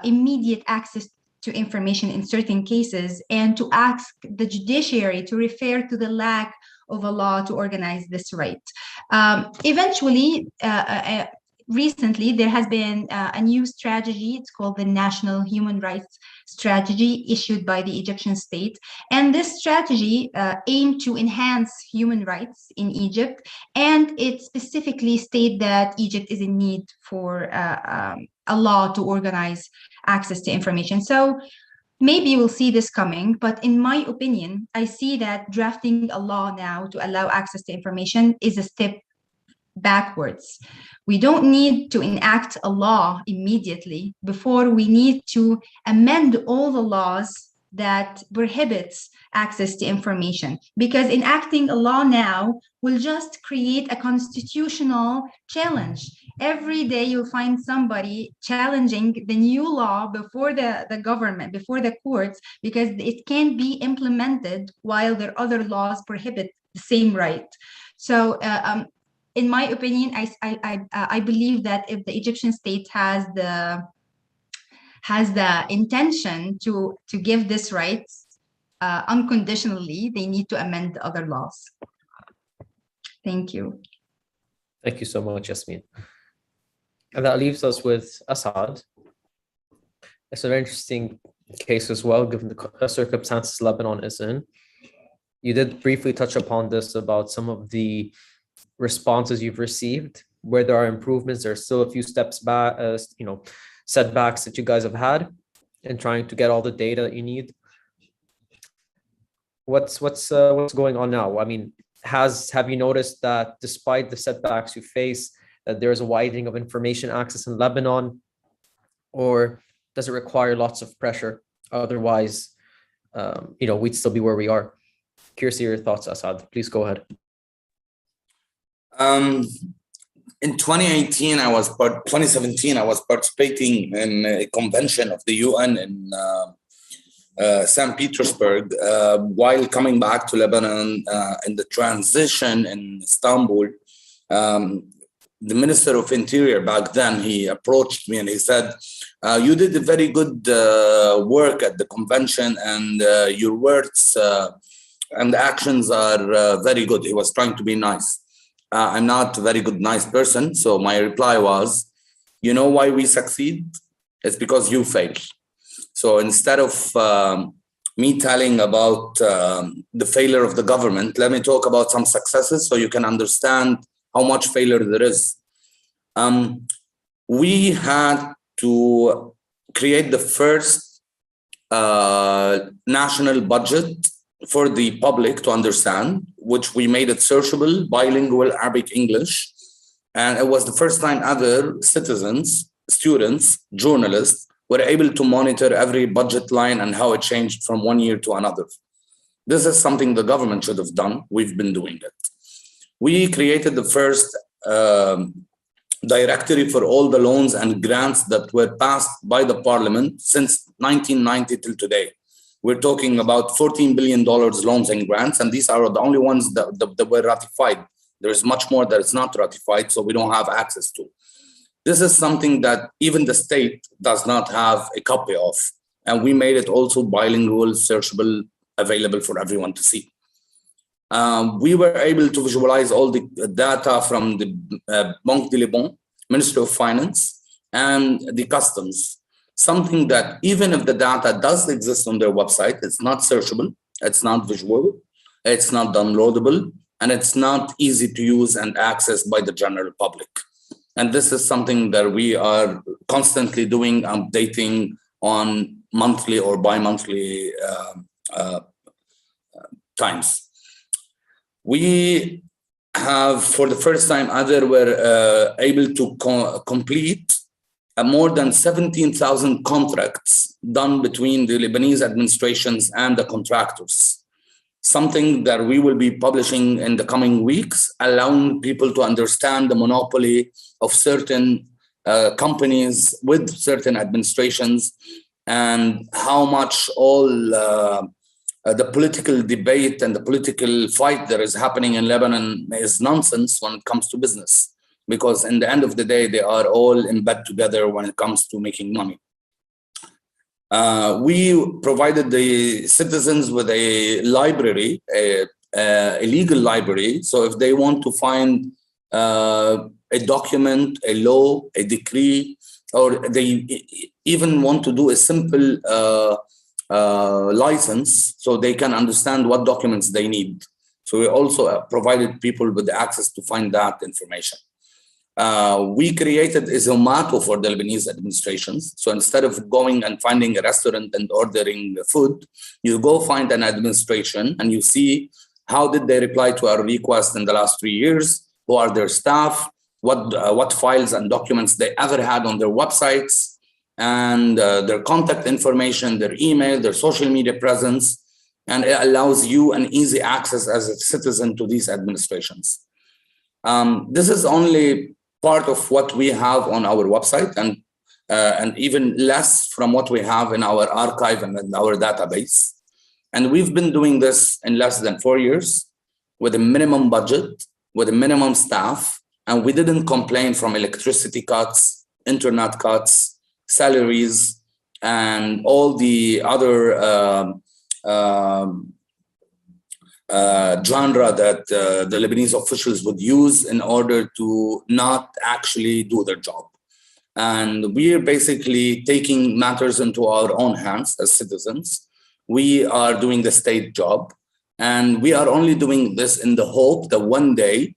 immediate access to information in certain cases, and to ask the judiciary to refer to the lack of a law to organize this right. Eventually, recently there has been a new strategy. It's called the National Human Rights Strategy, issued by the Egyptian state. And this strategy aimed to enhance human rights in Egypt. And it specifically stated that Egypt is in need for a law to organize access to information. So maybe we'll see this coming, but in my opinion, I see that drafting a law now to allow access to information is a step backwards. We don't need to enact a law immediately. Before, we need to amend all the laws that prohibits access to information, because enacting a law now will just create a constitutional challenge. Every day you'll find somebody challenging the new law before the government, before the courts, because it can't be implemented while there are other laws prohibit the same right. So in my opinion, I believe that if the Egyptian state has the intention to give this right unconditionally, they need to amend the other laws. Thank you. Thank you so much, Yasmin. And that leaves us with Assad. It's an interesting case as well, given the circumstances Lebanon is in. You did briefly touch upon this about some of the responses you've received, where there are improvements. There are still a few steps back, setbacks that you guys have had in trying to get all the data that you need. What's going on now? I mean, have you noticed that despite the setbacks you face, that there is a widening of information access in Lebanon, or does it require lots of pressure? Otherwise, we'd still be where we are. Curious to hear your thoughts, Assad. Please go ahead. In 2017, I was participating in a convention of the UN in St. Petersburg. While coming back to Lebanon in the transition in Istanbul, the Minister of Interior back then, he approached me and he said, you did a very good work at the convention, and your words and actions are very good. He was trying to be nice. I'm not a very good, nice person. So my reply was, you know why we succeed? It's because you fail. So instead of me telling about the failure of the government, let me talk about some successes so you can understand how much failure there is. We had to create the first national budget for the public to understand, which we made it searchable, bilingual, Arabic, English. And it was the first time ever citizens, students, journalists were able to monitor every budget line and how it changed from one year to another. This is something the government should have done. We've been doing it. We created the first directory for all the loans and grants that were passed by the parliament since 1990 till today. We're talking about $14 billion loans and grants, and these are the only ones that were ratified. There is much more that is not ratified, so we don't have access to. This is something that even the state does not have a copy of, and we made it also bilingual, searchable, available for everyone to see. We were able to visualize all the data from the Banque de Lebanon, Ministry of Finance, and the Customs. Something that even if the data does exist on their website, it's not searchable, it's not visual, it's not downloadable, and it's not easy to use and access by the general public. And this is something that we are constantly doing, updating on monthly or bi-monthly times. We have, for the first time ever, were able to complete more than 17,000 contracts done between the Lebanese administrations and the contractors. Something that we will be publishing in the coming weeks, allowing people to understand the monopoly of certain companies with certain administrations, and how much all the political debate and the political fight that is happening in Lebanon is nonsense when it comes to business. Because in the end of the day, they are all in bed together when it comes to making money. We provided the citizens with a library, a legal library. So if they want to find a document, a law, a decree, or they even want to do a simple license so they can understand what documents they need. So we also provided people with the access to find that information. We created a Zomato for the Lebanese administrations. So instead of going and finding a restaurant and ordering food, you go find an administration and you see how did they reply to our request in the last 3 years, who are their staff, what files and documents they ever had on their websites, and their contact information, their email, their social media presence, and it allows you an easy access as a citizen to these administrations. This is only part of what we have on our website, and even less from what we have in our archive and in our database. And we've been doing this in less than 4 years with a minimum budget, with a minimum staff, and we didn't complain from electricity cuts, internet cuts, salaries, and all the other genre that the Lebanese officials would use in order to not actually do their job. And we're basically taking matters into our own hands as citizens. We are doing the state job, and we are only doing this in the hope that one day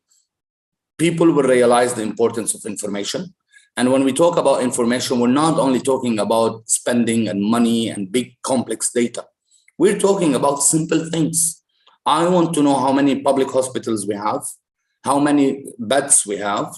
people will realize the importance of information. And when we talk about information, we're not only talking about spending and money and big complex data. We're talking about simple things. I want to know how many public hospitals we have, how many beds we have,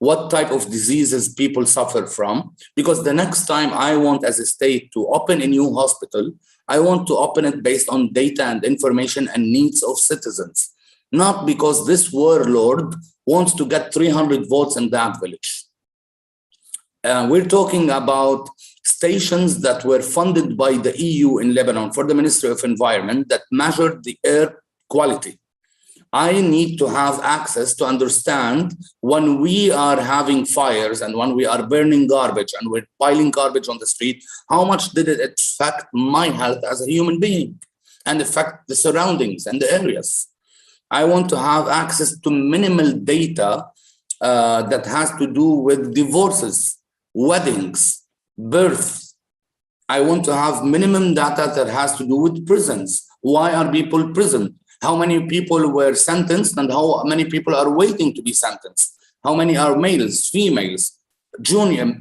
what type of diseases people suffer from, because the next time I want as a state to open a new hospital, I want to open it based on data and information and needs of citizens, not because this warlord wants to get 300 votes in that village. We're talking about stations that were funded by the EU in Lebanon for the Ministry of Environment that measured the air quality. I need to have access to understand when we are having fires and when we are burning garbage and we're piling garbage on the street, how much did it affect my health as a human being and affect the surroundings and the areas. I want to have access to minimal data that has to do with divorces, weddings, births. I want to have minimum data that has to do with prisons. Why are people imprisoned? How many people were sentenced and how many people are waiting to be sentenced? How many are males, females, junior,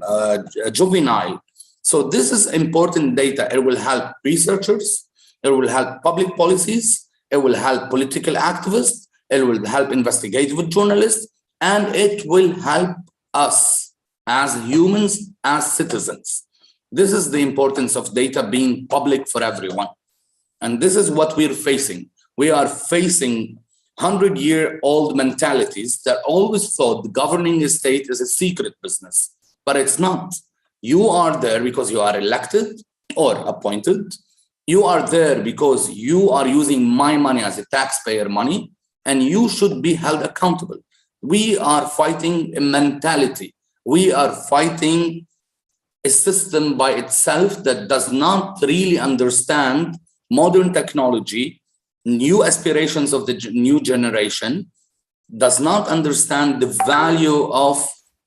juvenile? So this is important data. It will help researchers. It will help public policies. It will help political activists. It will help investigative journalists. And it will help us as humans, as citizens. This is the importance of data being public for everyone. And this is what we're facing. We are facing 100-year-old mentalities that always thought the governing state is a secret business, but it's not. You are there because you are elected or appointed. You are there because you are using my money as a taxpayer money, and you should be held accountable. We are fighting a mentality. We are fighting a system by itself that does not really understand modern technology, new aspirations of the new generation, does not understand the value of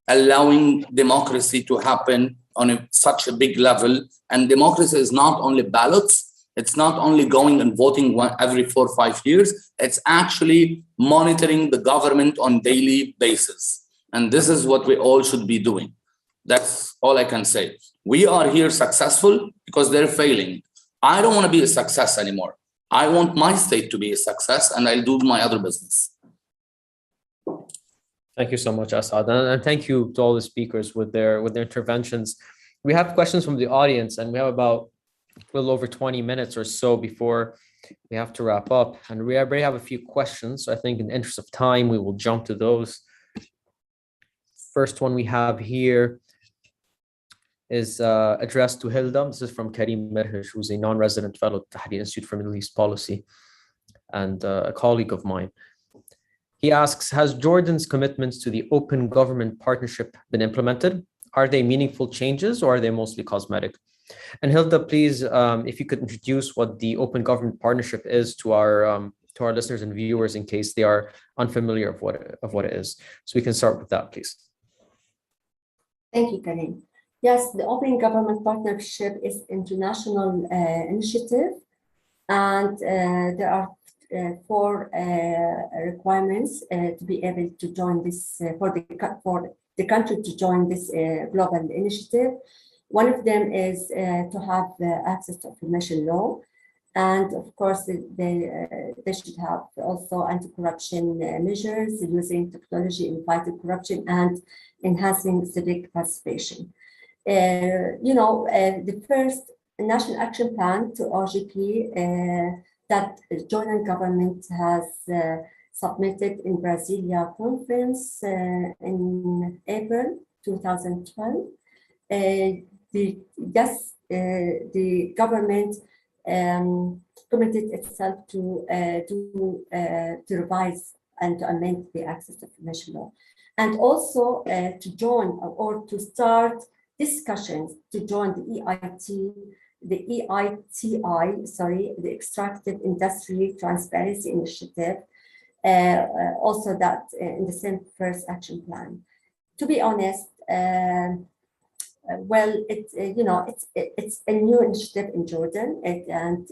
allowing democracy to happen on such a big level. And democracy is not only ballots, it's not only going and voting every 4 or 5 years, it's actually monitoring the government on a daily basis. And this is what we all should be doing. That's all I can say. We are here successful because they're failing. I don't want to be a success anymore. I want my state to be a success, and I'll do my other business. Thank you so much, Asad. And thank you to all the speakers with their interventions. We have questions from the audience, and we have about a little over 20 minutes or so before we have to wrap up. And we already have a few questions. So I think in the interest of time, we will jump to those. First one we have here is addressed to Hilda. This is from Karim Merhish, who's a non-resident fellow at the Tahrir Institute for Middle East Policy and a colleague of mine. He asks, has Jordan's commitments to the Open Government Partnership been implemented? Are they meaningful changes or are they mostly cosmetic? And Hilda, please, if you could introduce what the Open Government Partnership is to our to our listeners and viewers in case they are unfamiliar of what it is. So we can start with that, please. Thank you, Karim. Yes, the Open Government Partnership is an international initiative, and there are four requirements to be able to join this, for the country to join this global initiative. One of them is to have access to information law. And of course, they should have also anti-corruption measures, using technology in fighting corruption and enhancing civic participation. The first National Action Plan to RGP that the Jordan government has submitted in Brasilia conference in April 2012. The government committed itself to revise and to amend the access to information law, and also to join or to start discussions to join the the Extractive Industry Transparency Initiative, also that in the same first action plan. To be honest, it's a new initiative in Jordan, and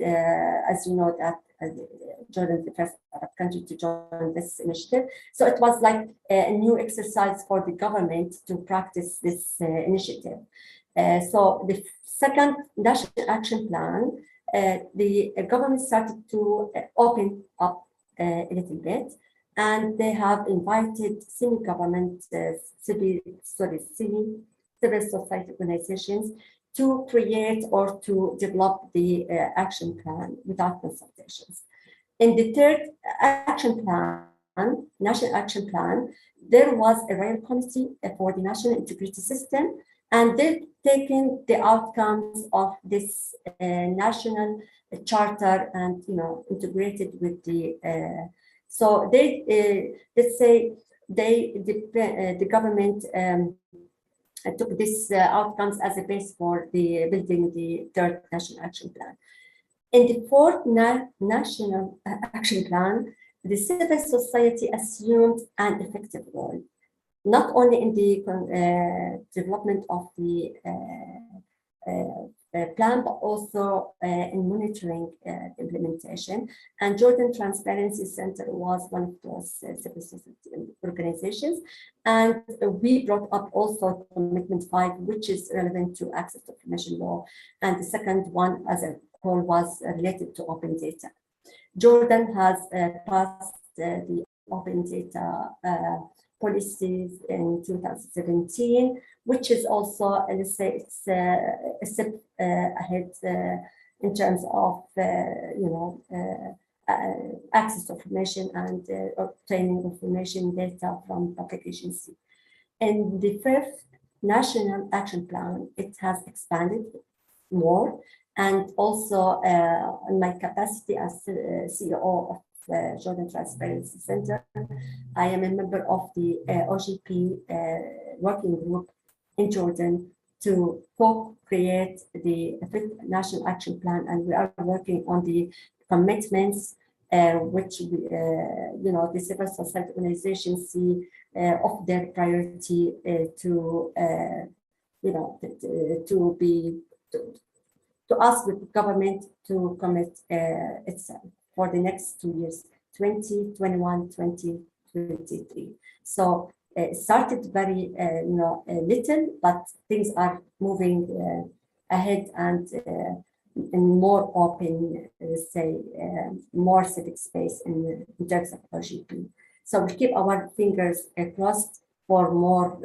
as you know that Jordan is the first Arab country to join this initiative. So it was like a new exercise for the government to practice this initiative. So the second National Action Plan, the government started to open up a little bit, and they have invited semi-government, civil society organizations to create or to develop the action plan without consultations. In the third action plan, National Action Plan, there was a Royal Committee for the National Integrity System, and they've taken the outcomes of this national charter and integrated with the. So they let's say the government took these outcomes as a base for the building the third National Action Plan. In the fourth National Action Plan, the civil society assumed an effective role, not only in the development of the plan, but also in monitoring the implementation. And Jordan Transparency Center was one of those civil society organizations. And we brought up also Commitment 5, which is relevant to access to information law. And the second one, as a whole, was related to open data. Jordan has passed the open data policies in 2017, which is also, let's say, it's a step ahead in terms of, access to information and obtaining information data from public agency. In the fifth National Action Plan, it has expanded more, and also in my capacity as CEO of Jordan Transparency Center, I am a member of the OGP working group in Jordan to co-create the fifth National Action Plan, and we are working on the commitments which the civil society organizations see of their priority to ask the government to commit itself for the next 2 years, 2021, 2023. So it started very little, but things are moving ahead and in more open, let's say, more civic space in terms of OGP. So we keep our fingers crossed for more,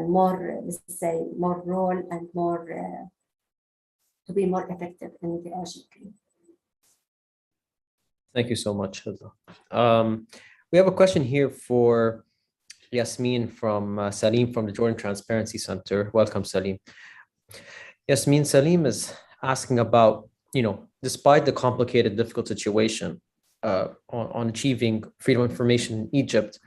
more, let's say, more role and more to be more effective in the OGP. Thank you so much, Hilda. We have a question here for Yasmin from Salim from the Jordan Transparency Center. Welcome, Salim. Yasmin, Salim is asking about, despite the complicated, difficult situation on achieving freedom of information in Egypt,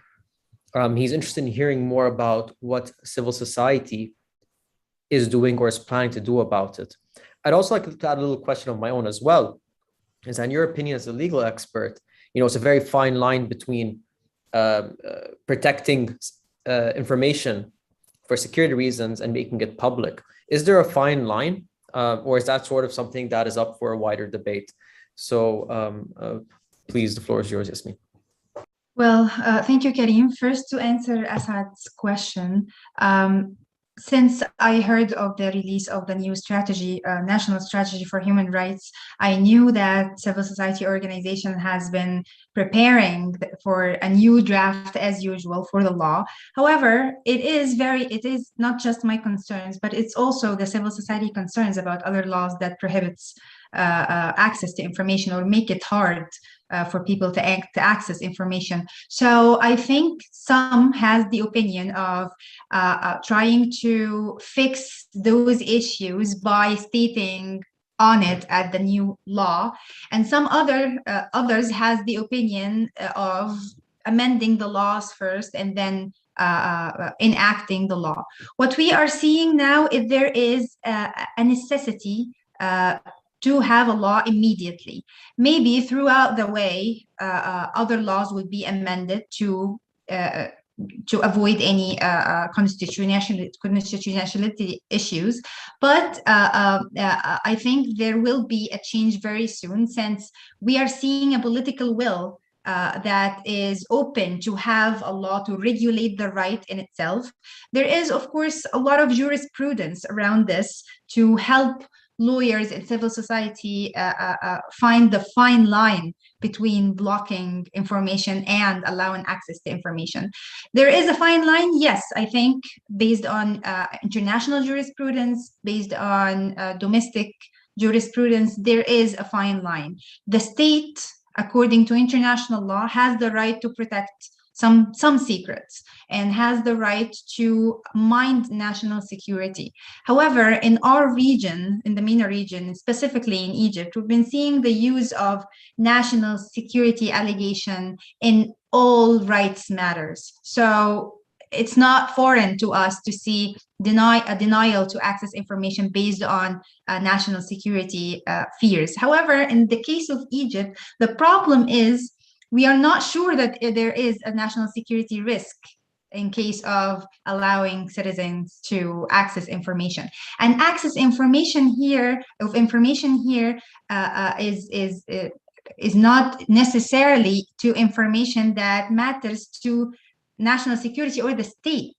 he's interested in hearing more about what civil society is doing or is planning to do about it. I'd also like to add a little question of my own as well. is, in your opinion as a legal expert, it's a very fine line between protecting information for security reasons and making it public. Is there a fine line, or is that sort of something that is up for a wider debate? So please, the floor is yours, Yasmin. Well, thank you, Karim. First, to answer Assad's question, since I heard of the release of the new strategy, national strategy for human rights, I knew that civil society organization has been preparing for a new draft as usual for the law. However, it is not just my concerns, but it's also the civil society concerns about other laws that prohibits access to information or make it hard for people to access information. So I think some has the opinion of trying to fix those issues by stating on it at the new law, and some others has the opinion of amending the laws first and then enacting the law. What we are seeing now is there is a necessity to have a law immediately. Maybe throughout the way, other laws would be amended to avoid any constitutionality issues. But I think there will be a change very soon, since we are seeing a political will that is open to have a law to regulate the right in itself. There is, of course, a lot of jurisprudence around this to help lawyers and civil society find the fine line between blocking information and allowing access to information. There is a fine line, yes, I think, based on international jurisprudence, based on domestic jurisprudence, there is a fine line. The state, according to international law, has the right to protect some secrets and has the right to mind national security. However, in our region, in the MENA region, specifically in Egypt, we've been seeing the use of national security allegation in all rights matters. So it's not foreign to us to see a denial to access information based on national security fears. However, in the case of Egypt, the problem is we are not sure that there is a national security risk in case of allowing citizens to access information. And access information here is not necessarily to information that matters to national security or the state,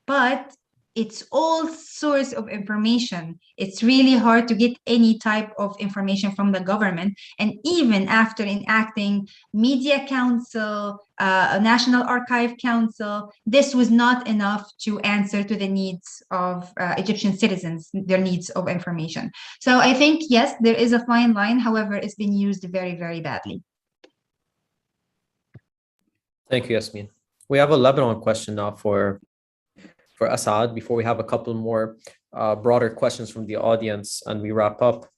but it's all source of information. It's really hard to get any type of information from the government. And even after enacting Media Council, National Archive Council, this was not enough to answer to the needs of Egyptian citizens, their needs of information. So I think, yes, there is a fine line. However, it's been used very, very badly. Thank you, Yasmin. We have a Lebanon question now for Assad before we have a couple more broader questions from the audience and we wrap up.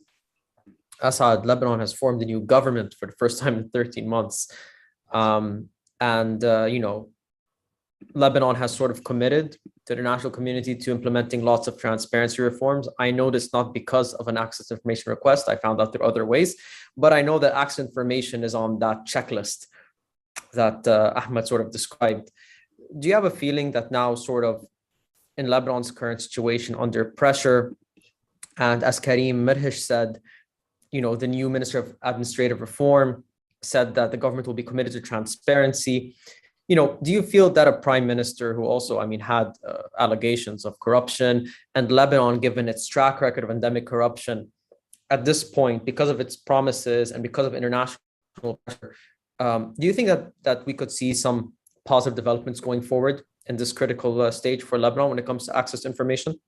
Assad, Lebanon has formed a new government for the first time in 13 months. Lebanon has sort of committed to the national community to implementing lots of transparency reforms. I know this not because of an access to information request. I found out there are other ways, but I know that access to information is on that checklist that Ahmed sort of described. Do you have a feeling that now sort of in Lebanon's current situation under pressure, and as Karim Mirhish said, the new Minister of Administrative Reform said that the government will be committed to transparency. Do you feel that a prime minister who also, had allegations of corruption, and Lebanon, given its track record of endemic corruption, at this point, because of its promises and because of international pressure, do you think that we could see some positive developments going forward in this critical stage for Lebanon when it comes to access to information?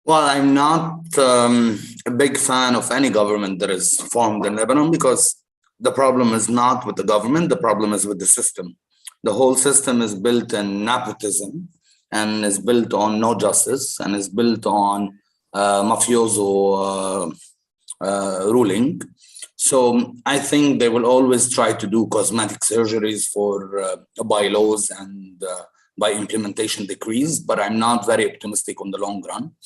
Well, I'm not a big fan of any government that is formed in Lebanon, because the problem is not with the government, the problem is with the system. The whole system is built in nepotism and is built on no justice and is built on mafioso ruling. So I think they will always try to do cosmetic surgeries for bylaws and by implementation decrees, but I'm not very optimistic on the long run.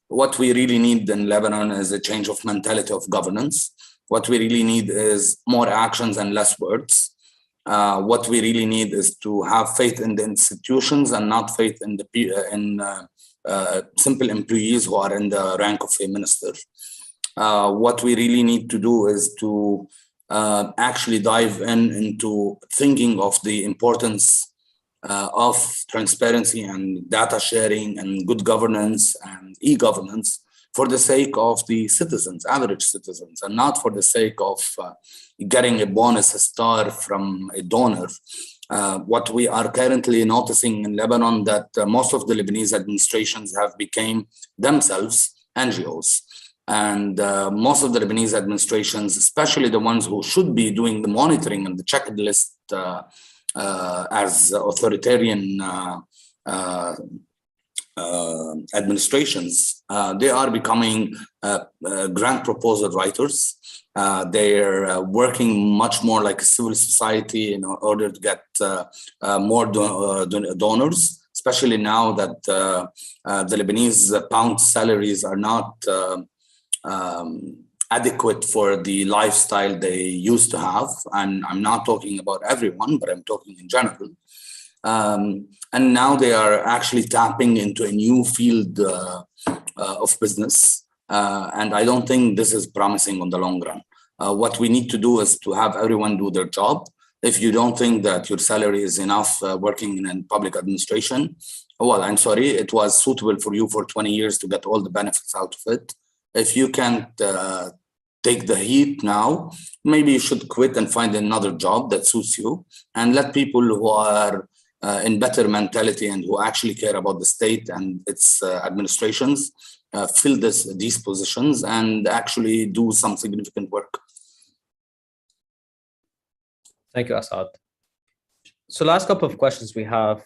What we really need in Lebanon is a change of mentality of governance. What we really need is more actions and less words. What we really need is to have faith in the institutions and not faith in the simple employees who are in the rank of a minister. What we really need to do is to actually dive into thinking of the importance of transparency and data sharing and good governance and e-governance for the sake of the citizens, average citizens, and not for the sake of getting a bonus, a star from a donor. What we are currently noticing in Lebanon that most of the Lebanese administrations have become themselves NGOs. And most of the Lebanese administrations, especially the ones who should be doing the monitoring and the checklist as authoritarian administrations, they are becoming grant proposal writers. They're working much more like a civil society in order to get more donors, especially now that the Lebanese pound salaries are not adequate for the lifestyle they used to have. And I'm not talking about everyone, but I'm talking in general. And now they are actually tapping into a new field of business. And I don't think this is promising on the long run. What we need to do is to have everyone do their job. If you don't think that your salary is enough working in public administration, well, I'm sorry, it was suitable for you for 20 years to get all the benefits out of it. If you can't take the heat now, maybe you should quit and find another job that suits you, and let people who are in better mentality and who actually care about the state and its administrations fill these positions and actually do some significant work. Thank you, Asad. So last couple of questions we have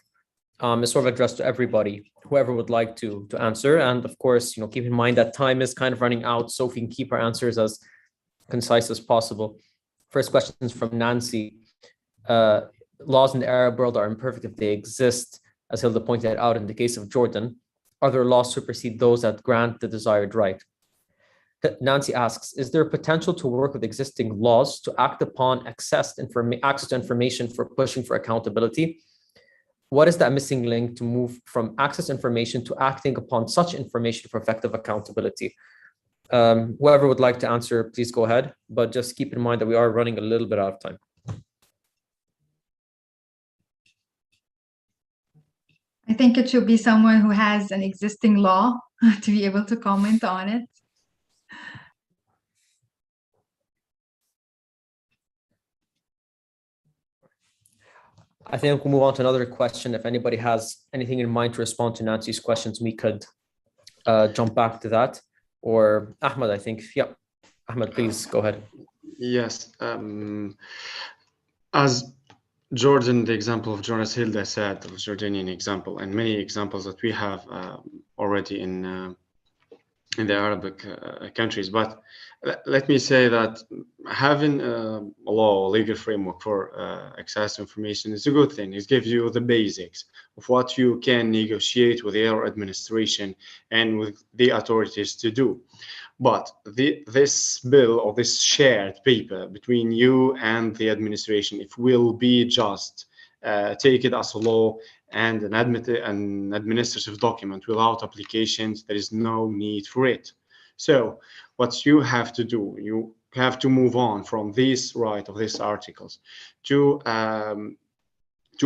is sort of addressed to everybody, whoever would like to answer. And of course, keep in mind that time is kind of running out, so if we can keep our answers as concise as possible. First question is from Nancy. Laws in the Arab world are imperfect if they exist, as Hilda pointed out in the case of Jordan. Are there laws supersede those that grant the desired right? Nancy asks, is there potential to work with existing laws to act upon access to information for pushing for accountability? What is that missing link to move from access to information to acting upon such information for effective accountability? Whoever would like to answer, please go ahead, but just keep in mind that we are running a little bit out of time. I think it should be someone who has an existing law to be able to comment on it. I think we'll move on to another question. If anybody has anything in mind to respond to Nancy's questions, we could jump back to that. Or Ahmed, I think. Yeah, Ahmed, please go ahead. Yes. As Jordan, the example of Jordan, as Hilda said, the Jordanian example, and many examples that we have already in the Arabic countries. But let me say that having a law, legal framework for access to information is a good thing. It gives you the basics of what you can negotiate with your administration and with the authorities to do. But this bill or this shared paper between you and the administration, if will be just take it as a law and an administrative document without applications, there is no need for it. So what you have to do, you have to move on from this right of these articles to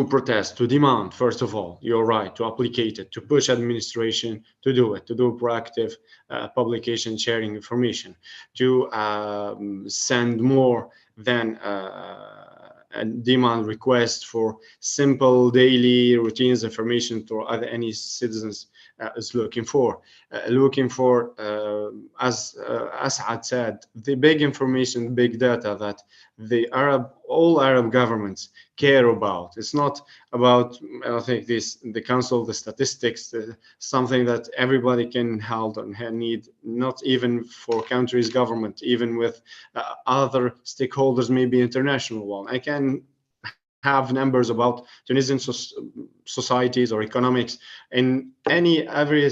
protest, to demand, first of all, your right to applicate it, to push administration to do it, to do proactive publication, sharing information, to send more than a demand request for simple daily routines information to any citizens is looking for. As Asad said, the big information, big data that all Arab governments care about. It's not about, I think, the Council of the Statistics, something that everybody can hold and need, not even for countries' government, even with other stakeholders, maybe international one. I can have numbers about Tunisian societies or economics in every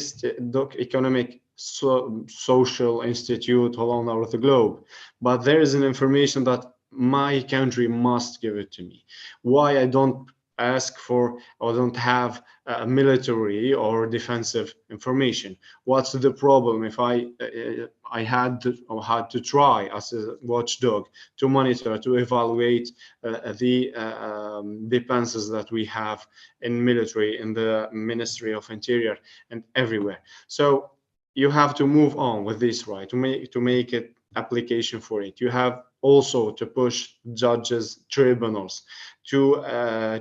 economic social institute all over the globe, but there is an information that my country must give it to me. Why I don't ask for or don't have military or defensive information? What's the problem if I had to try as a watchdog to monitor, to evaluate the defenses that we have in military, in the Ministry of Interior, and everywhere? So you have to move on with this, right? To make it application for it. You have also to push judges, tribunals to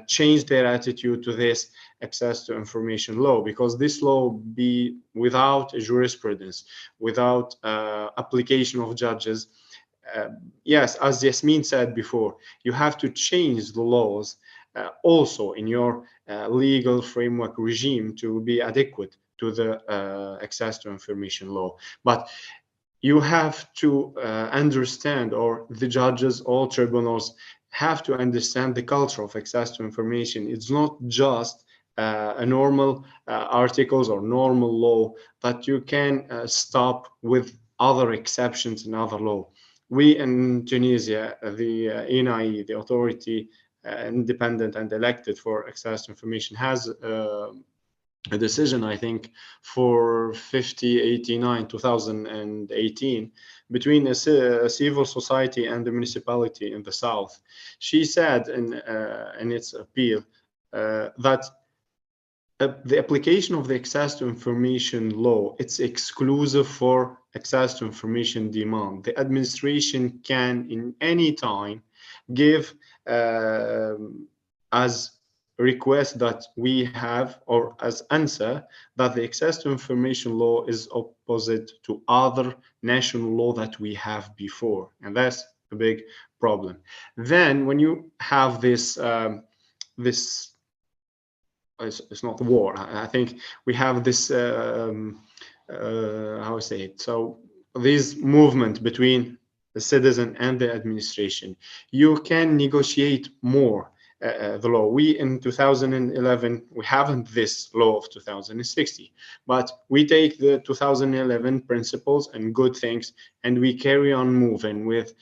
change their attitude to this access to information law, because this law be without a jurisprudence, without application of judges. Yes, as Yasmin said before, you have to change the laws also in your legal framework regime to be adequate to the access to information law. But you have to understand, or the judges, all tribunals have to understand the culture of access to information. It's not just a normal articles or normal law that you can stop with other exceptions in other law. We in Tunisia, the NIE, the authority independent and elected for access to information, has a decision, I think, for 5089 2018 between a civil society and the municipality in the south. She said in its appeal that the application of the access to information law, it's exclusive for access to information demand. The administration can in any time give as request that we have, or as answer, that the access to information law is opposite to other national law that we have before, and that's a big problem. Then when you have this it's not war, I think we have this how I say it, so this movement between the citizen and the administration, you can negotiate more the law. We in 2011, we haven't this law of 2060, but we take the 2011 principles and good things, and we carry on moving with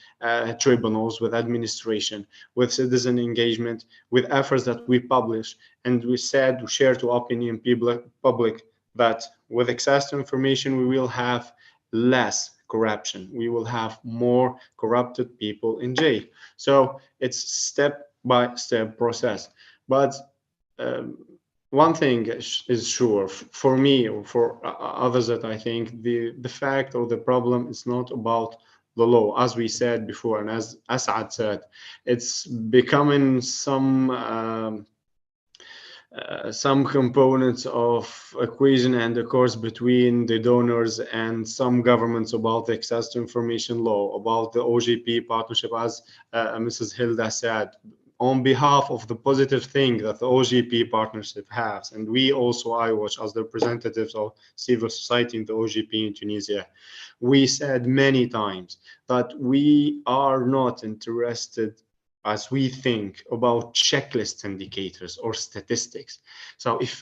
tribunals, with administration, with citizen engagement, with efforts that we publish. And we said, we share to opinion public that with access to information, we will have less corruption. We will have more corrupted people in jail. So it's step-by-step process. But one thing is sure for me, or for others, that I think the fact or the problem is not about the law, as we said before, and as Asad said, it's becoming some components of equation and the course between the donors and some governments about the access to information law, about the OGP partnership, as Mrs. Hilda said, on behalf of the positive thing that the OGP partnership has. And we also, IWatch, as the representatives of civil society in the OGP in Tunisia, we said many times that we are not interested, as we think, about checklist indicators or statistics. So if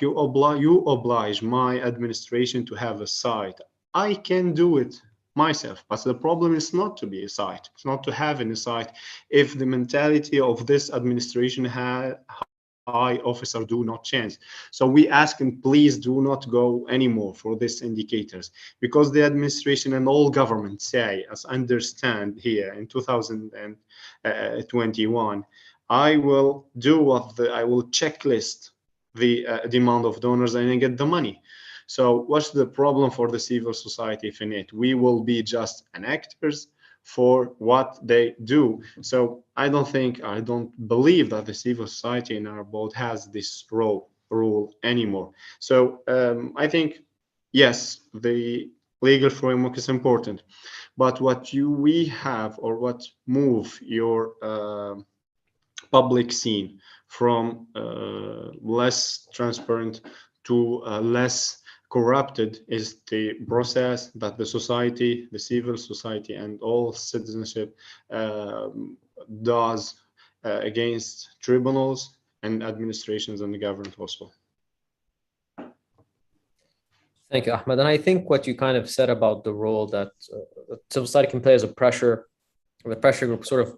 you oblige my administration to have a site, I can do it myself. But the problem is not to be a site. It's not to have any site if the mentality of this administration high officer do not change. So we ask, and please do not go anymore for these indicators, because the administration and all governments say, as understand here in 2021, I will checklist the demand of donors and I get the money. So what's the problem for the civil society if in it? We will be just an actors for what they do. So I don't believe that the civil society in our boat has this rule anymore. So I think, yes, the legal framework is important, but we have, or what move your public scene from less transparent to less corrupted is the process that the society, the civil society, and all citizenship does against tribunals and administrations and the government also. Thank you, Ahmed. And I think what you kind of said about the role that civil society can play as a pressure, the pressure group sort of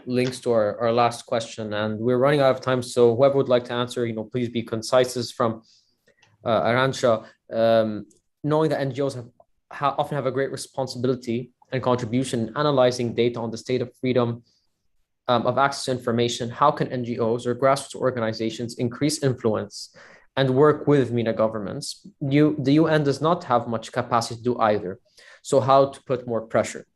links to our last question, and we're running out of time. So whoever would like to answer, please be concise. This is from Aransha. Knowing that NGOs often have a great responsibility and contribution in analyzing data on the state of freedom of access to information, how can NGOs or grassroots organizations increase influence and work with MENA governments? The UN does not have much capacity to do either. So how to put more pressure?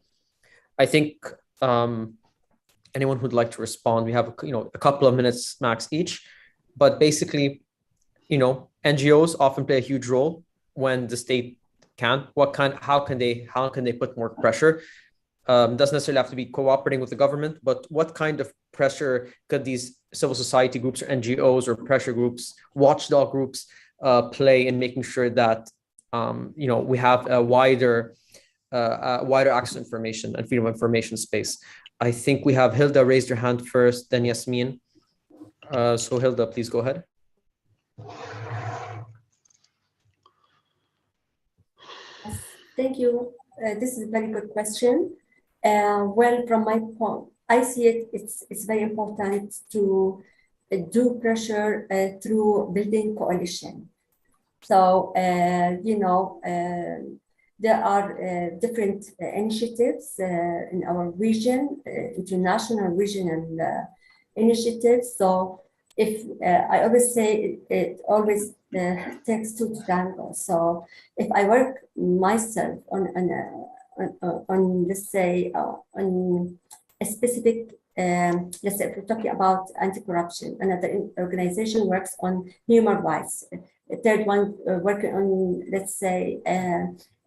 I think anyone who'd like to respond, we have a couple of minutes max each, but basically, NGOs often play a huge role when the state can't. How can they put more pressure? Doesn't necessarily have to be cooperating with the government, but what kind of pressure could these civil society groups or NGOs or pressure groups, watchdog groups play in making sure that we have a wider access to information and freedom of information space? I think we have Hilda raised her hand first, then Yasmin. So Hilda, please go ahead. Thank you. This is a very good question. Well, from my point, I see it's very important to do pressure through building coalition. So, there are different initiatives in our region, international regional initiatives. So if I always say it always takes two to tango. So if I work myself on let's say on a specific let's say if we're talking about anti-corruption, another organization works on human rights, a third one working on, let's say,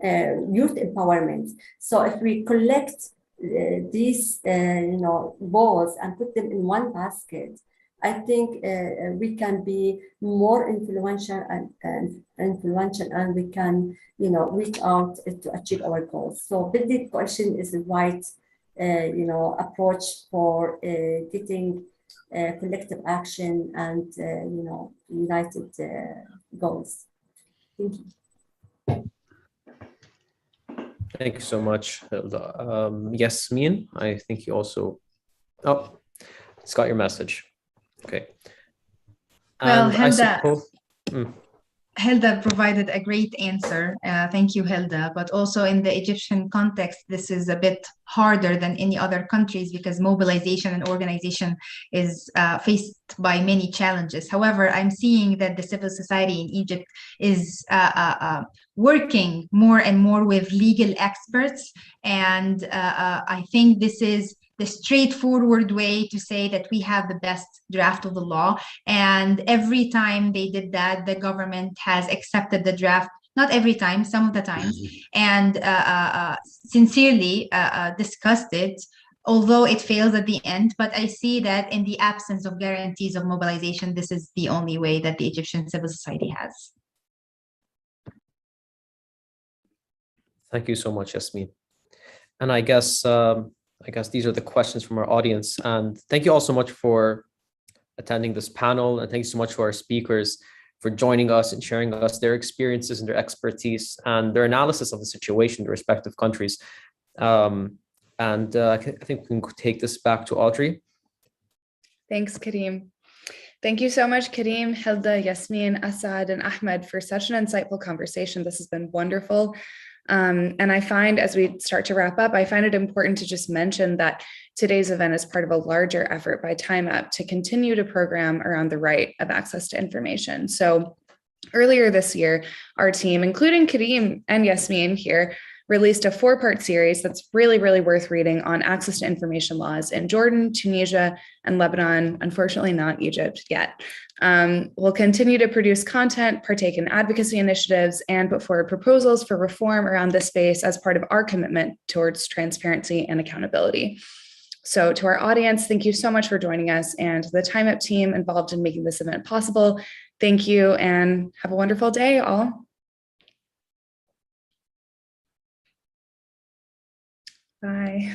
youth empowerment. So if we collect these balls and put them in one basket, I think we can be more influential and we can reach out to achieve our goals. So building coalition is the right approach for getting collective action and united goals. Thank you. Thank you so much, Hilda. Yasmin, I think you also. Oh, it's got your message. Okay. Well, Hilda provided a great answer. Thank you, Hilda. But also in the Egyptian context, this is a bit harder than any other countries because mobilization and organization is faced by many challenges. However, I'm seeing that the civil society in Egypt is working more and more with legal experts. And I think this is the straightforward way to say that we have the best draft of the law. And every time they did that, the government has accepted the draft, not every time, some of the times, and sincerely discussed it, although it fails at the end. But I see that in the absence of guarantees of mobilization, this is the only way that the Egyptian civil society has. Thank you so much, Yasmin. And I guess these are the questions from our audience. And thank you all so much for attending this panel. And thank you so much to our speakers for joining us and sharing with us their experiences and their expertise and their analysis of the situation in the respective countries. I think we can take this back to Audrey. Thanks, Karim. Thank you so much, Karim, Hilda, Yasmin, Asad, and Ahmed for such an insightful conversation. This has been wonderful. And I find as we start to wrap up, I find it important to just mention that today's event is part of a larger effort by Time Up to continue to program around the right of access to information. So earlier this year, our team, including Karim and Yasmin here, released a 4-part series that's really, really worth reading on access to information laws in Jordan, Tunisia, and Lebanon, unfortunately not Egypt yet. We'll continue to produce content, partake in advocacy initiatives, and put forward proposals for reform around this space as part of our commitment towards transparency and accountability. So to our audience, thank you so much for joining us, and to the Time Up team involved in making this event possible, thank you and have a wonderful day, all. Bye.